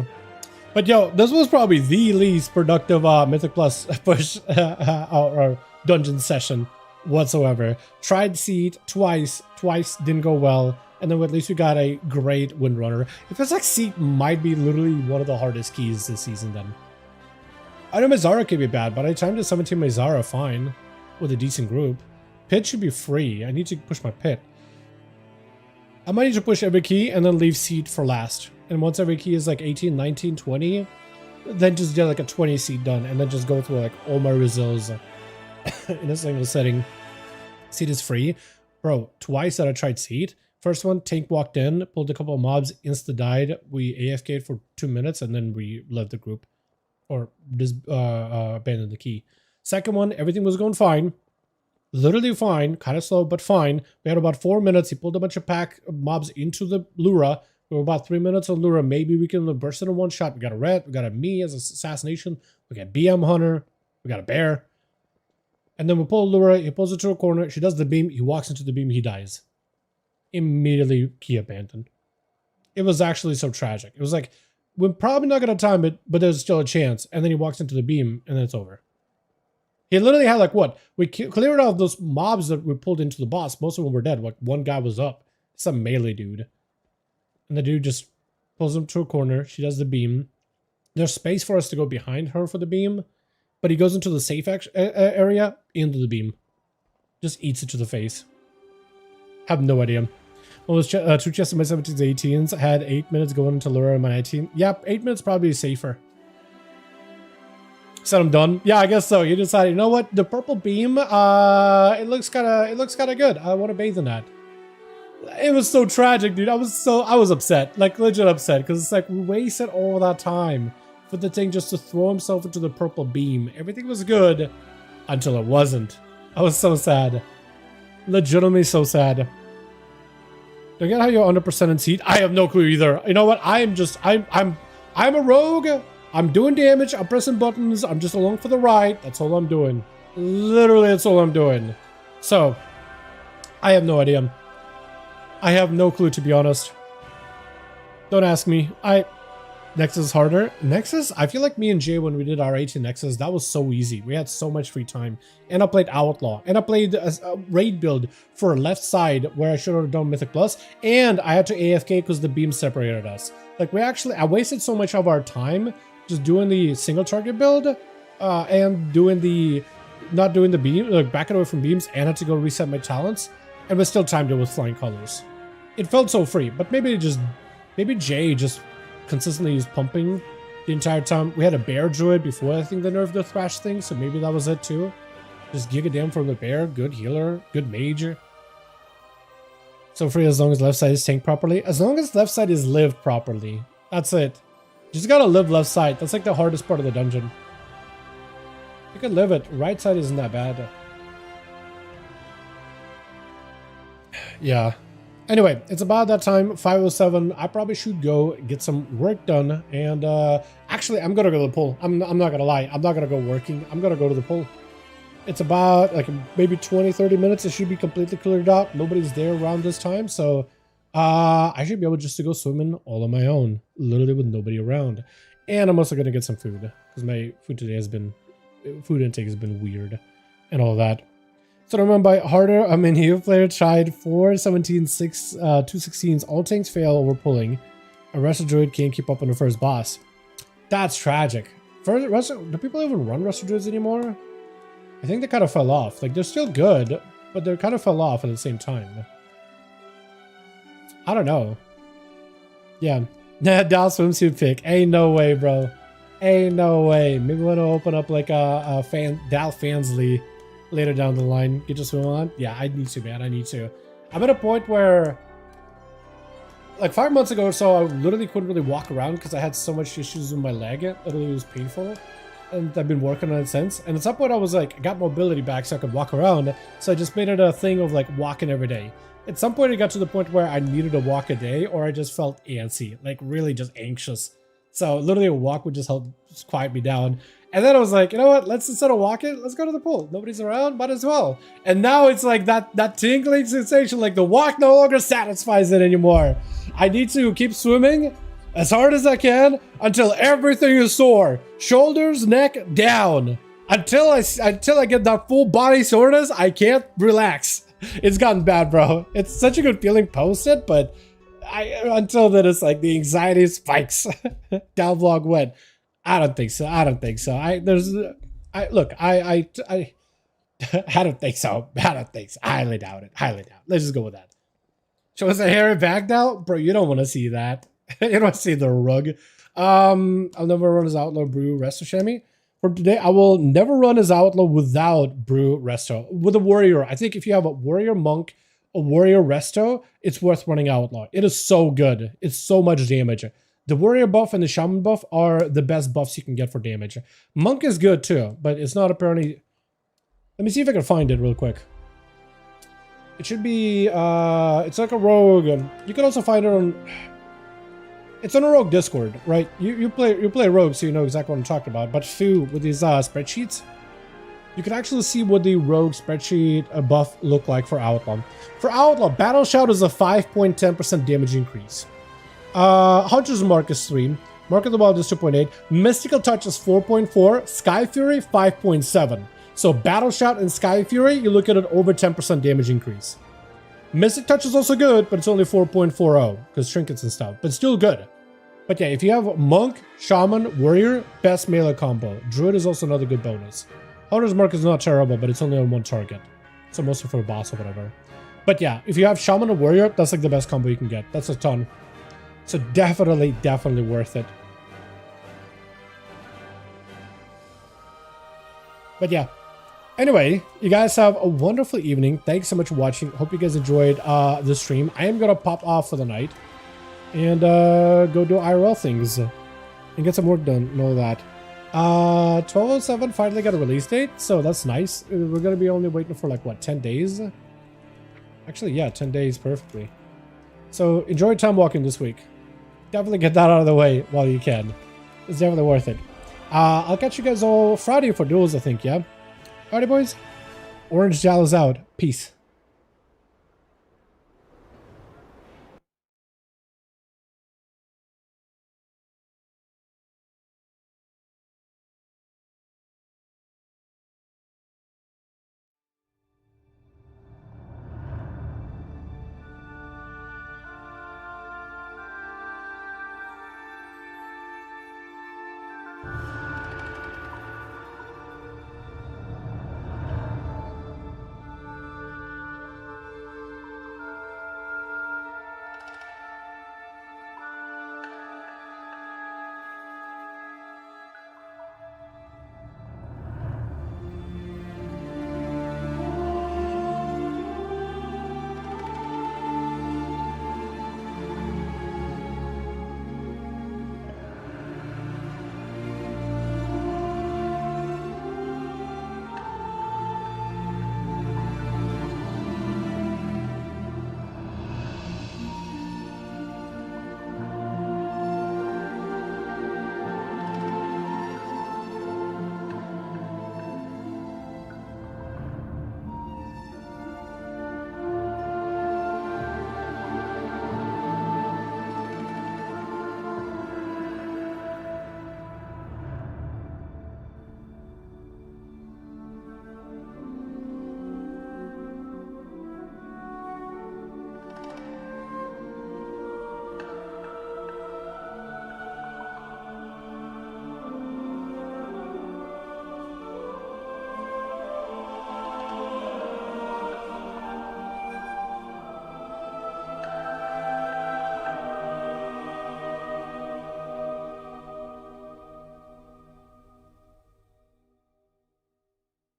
But yo, this was probably the least productive Mythic Plus push or dungeon session whatsoever. Tried Seed twice didn't go well, and then at least we got a great Windrunner. It feels like Seed might be literally one of the hardest keys this season then. I know Mizara could be bad, but I timed to 17 Mizara fine with a decent group. Pit should be free. I need to push my pit. I might need to push every key and then leave seed for last. And once every key is like 18, 19, 20, then just get like a 20 seed done and then just go through like all my results in a single setting. Seed is free. Bro, twice that I tried seed. First one, tank walked in, pulled a couple of mobs, insta-died. We AFK'd for 2 minutes and then we left the group. Or just abandoned the key. Second one, everything was going fine. Literally fine. Kind of slow, but fine. We had about 4 minutes. He pulled a bunch of pack mobs into the Lura. We were about 3 minutes on Lura. Maybe we can burst it in one shot. We got a red. We got a me as assassination. We got BM Hunter. We got a bear. And then we pull Lura. He pulls it to a corner. She does the beam. He walks into the beam. He dies. Immediately key abandoned. It was actually so tragic. It was like, we're probably not going to time it, but there's still a chance. And then he walks into the beam, and then it's over. He literally had like what? We cleared out those mobs that we pulled into the boss. Most of them were dead. Like one guy was up. It's a melee dude. And the dude just pulls him to a corner. She does the beam. There's space for us to go behind her for the beam. But he goes into the safe area, into the beam. Just eats it to the face. Have no idea. Well, it was 2 chests in my 17s, 18s. I had 8 minutes going into Lura in my 19. Yep, 8 minutes probably is safer. Said I'm done. Yeah, I guess so. You decided, you know what? The purple beam, it looks kind of good. I want to bathe in that. It was so tragic, dude. I was upset, like legit upset, because it's like we wasted all that time for the thing just to throw himself into the purple beam. Everything was good until it wasn't. I was so sad. Legitimately so sad. Do I get how you're 100% in seed? I have no clue either. You know what? I'm a rogue. I'm doing damage. I'm pressing buttons. I'm just along for the ride. That's all I'm doing. Literally, that's all I'm doing. So, I have no idea. I have no clue, to be honest. Don't ask me. Nexus is harder. Nexus, I feel like me and Jay, when we did our 18 Nexus, that was so easy. We had so much free time. And I played Outlaw. And I played a raid build for left side where I should have done Mythic Plus. And I had to AFK because the beam separated us. Like, I wasted so much of our time just doing the single target build and not doing the beam, like backing away from beams, and had to go reset my talents. And was still timed it with flying colors. It felt so free, but maybe Jay just consistently used pumping the entire time. We had a bear druid before I think they nerfed the thrash thing, so maybe that was it too. Just Giga Dam from the bear, good healer, good mage. So free as long as left side is tanked properly. As long as left side is lived properly. That's it. Just gotta live left side. That's like the hardest part of the dungeon. You can live it. Right side isn't that bad. Yeah. Anyway, it's about that time, 5:07. I probably should go get some work done. And actually, I'm gonna go to the pool. I'm not gonna lie. I'm not gonna go working. I'm gonna go to the pool. It's about like maybe 20-30 minutes. It should be completely cleared out. Nobody's there around this time, so I should be able just to go swimming all on my own, literally with nobody around. And I'm also gonna get some food because my food intake has been weird and all that. So to remember, harder, I mean, EU player tried 4 17 6 216s, all tanks fail over pulling. A Wrestle Druid can't keep up on the first boss. That's tragic. Do people even run Wrestle Druids anymore? I think they kind of fell off. Like, they're still good, but they kind of fell off at the same time. I don't know. Yeah. Dal swimsuit pick. Ain't no way, bro. Ain't no way. Maybe we're gonna open up like a Dal Fansly later down the line. Get your swim on. Yeah, I need to, man. I need to. I'm at a point where, like 5 months ago or so, I literally couldn't really walk around because I had so much issues with my leg. Literally, it was painful. And I've been working on it since. And at some point I was like, I got mobility back so I could walk around. So I just made it a thing of like walking every day. At some point it got to the point where I needed to walk a day, or I just felt antsy, like really just anxious. So literally a walk would just help quiet me down. And then I was like, you know what? Let's, instead of walking, let's go to the pool. Nobody's around, might as well. And now it's like that tingling sensation, like the walk no longer satisfies it anymore. I need to keep swimming as hard as I can until everything is sore. Shoulders, neck, down. Until I get that full body soreness, I can't relax. It's gotten bad, bro. It's such a good feeling post it, but until then it's like the anxiety spikes. Down vlog went. I don't think so. I don't think so. I don't think so. I don't think so. Highly doubt it. Highly doubt. Let's just go with that. Show us a hairy back now? Bro, you don't want to see that. You don't want to see the rug. I'll never run as Outlaw Brew Resto Chamois. For today, I will never run as Outlaw without Brew Resto. With a Warrior, I think if you have a Warrior Monk, a Warrior Resto, it's worth running Outlaw. It is so good. It's so much damage. The Warrior buff and the Shaman buff are the best buffs you can get for damage. Monk is good too, but it's not apparently... Let me see if I can find it real quick. It should be... it's like a rogue. You can also find it on... It's on a rogue Discord, right? You play rogue, so you know exactly what I'm talking about. But Fu, with these spreadsheets, you can actually see what the rogue spreadsheet buff look like for Outlaw. For Outlaw, Battle Shout is a 5.10% damage increase. Hunter's Mark is 3. Mark of the Wild is 2.8. Mystical Touch is 4.4. Sky Fury, 5.7. So Battle Shout and Sky Fury, you look at it over 10% damage increase. Mystic Touch is also good, but it's only 4.40 because trinkets and stuff, but still good. But yeah, if you have Monk, Shaman, Warrior, best melee combo. Druid is also another good bonus. Hunter's Mark is not terrible, but it's only on one target. So mostly for a boss or whatever. But yeah, if you have Shaman or Warrior, that's like the best combo you can get. That's a ton. So definitely worth it. But yeah. Anyway, you guys have a wonderful evening. Thanks so much for watching. Hope you guys enjoyed the stream. I am going to pop off for the night and go do IRL things and get some work done and all that. 12:07 finally got a release date, so that's nice. We're going to be only waiting for like, what, 10 days? Actually, yeah, 10 days perfectly. So enjoy time walking this week. Definitely get that out of the way while you can. It's definitely worth it. I'll catch you guys all Friday for duels, I think, yeah? Alrighty, boys. Orange Jal is out. Peace.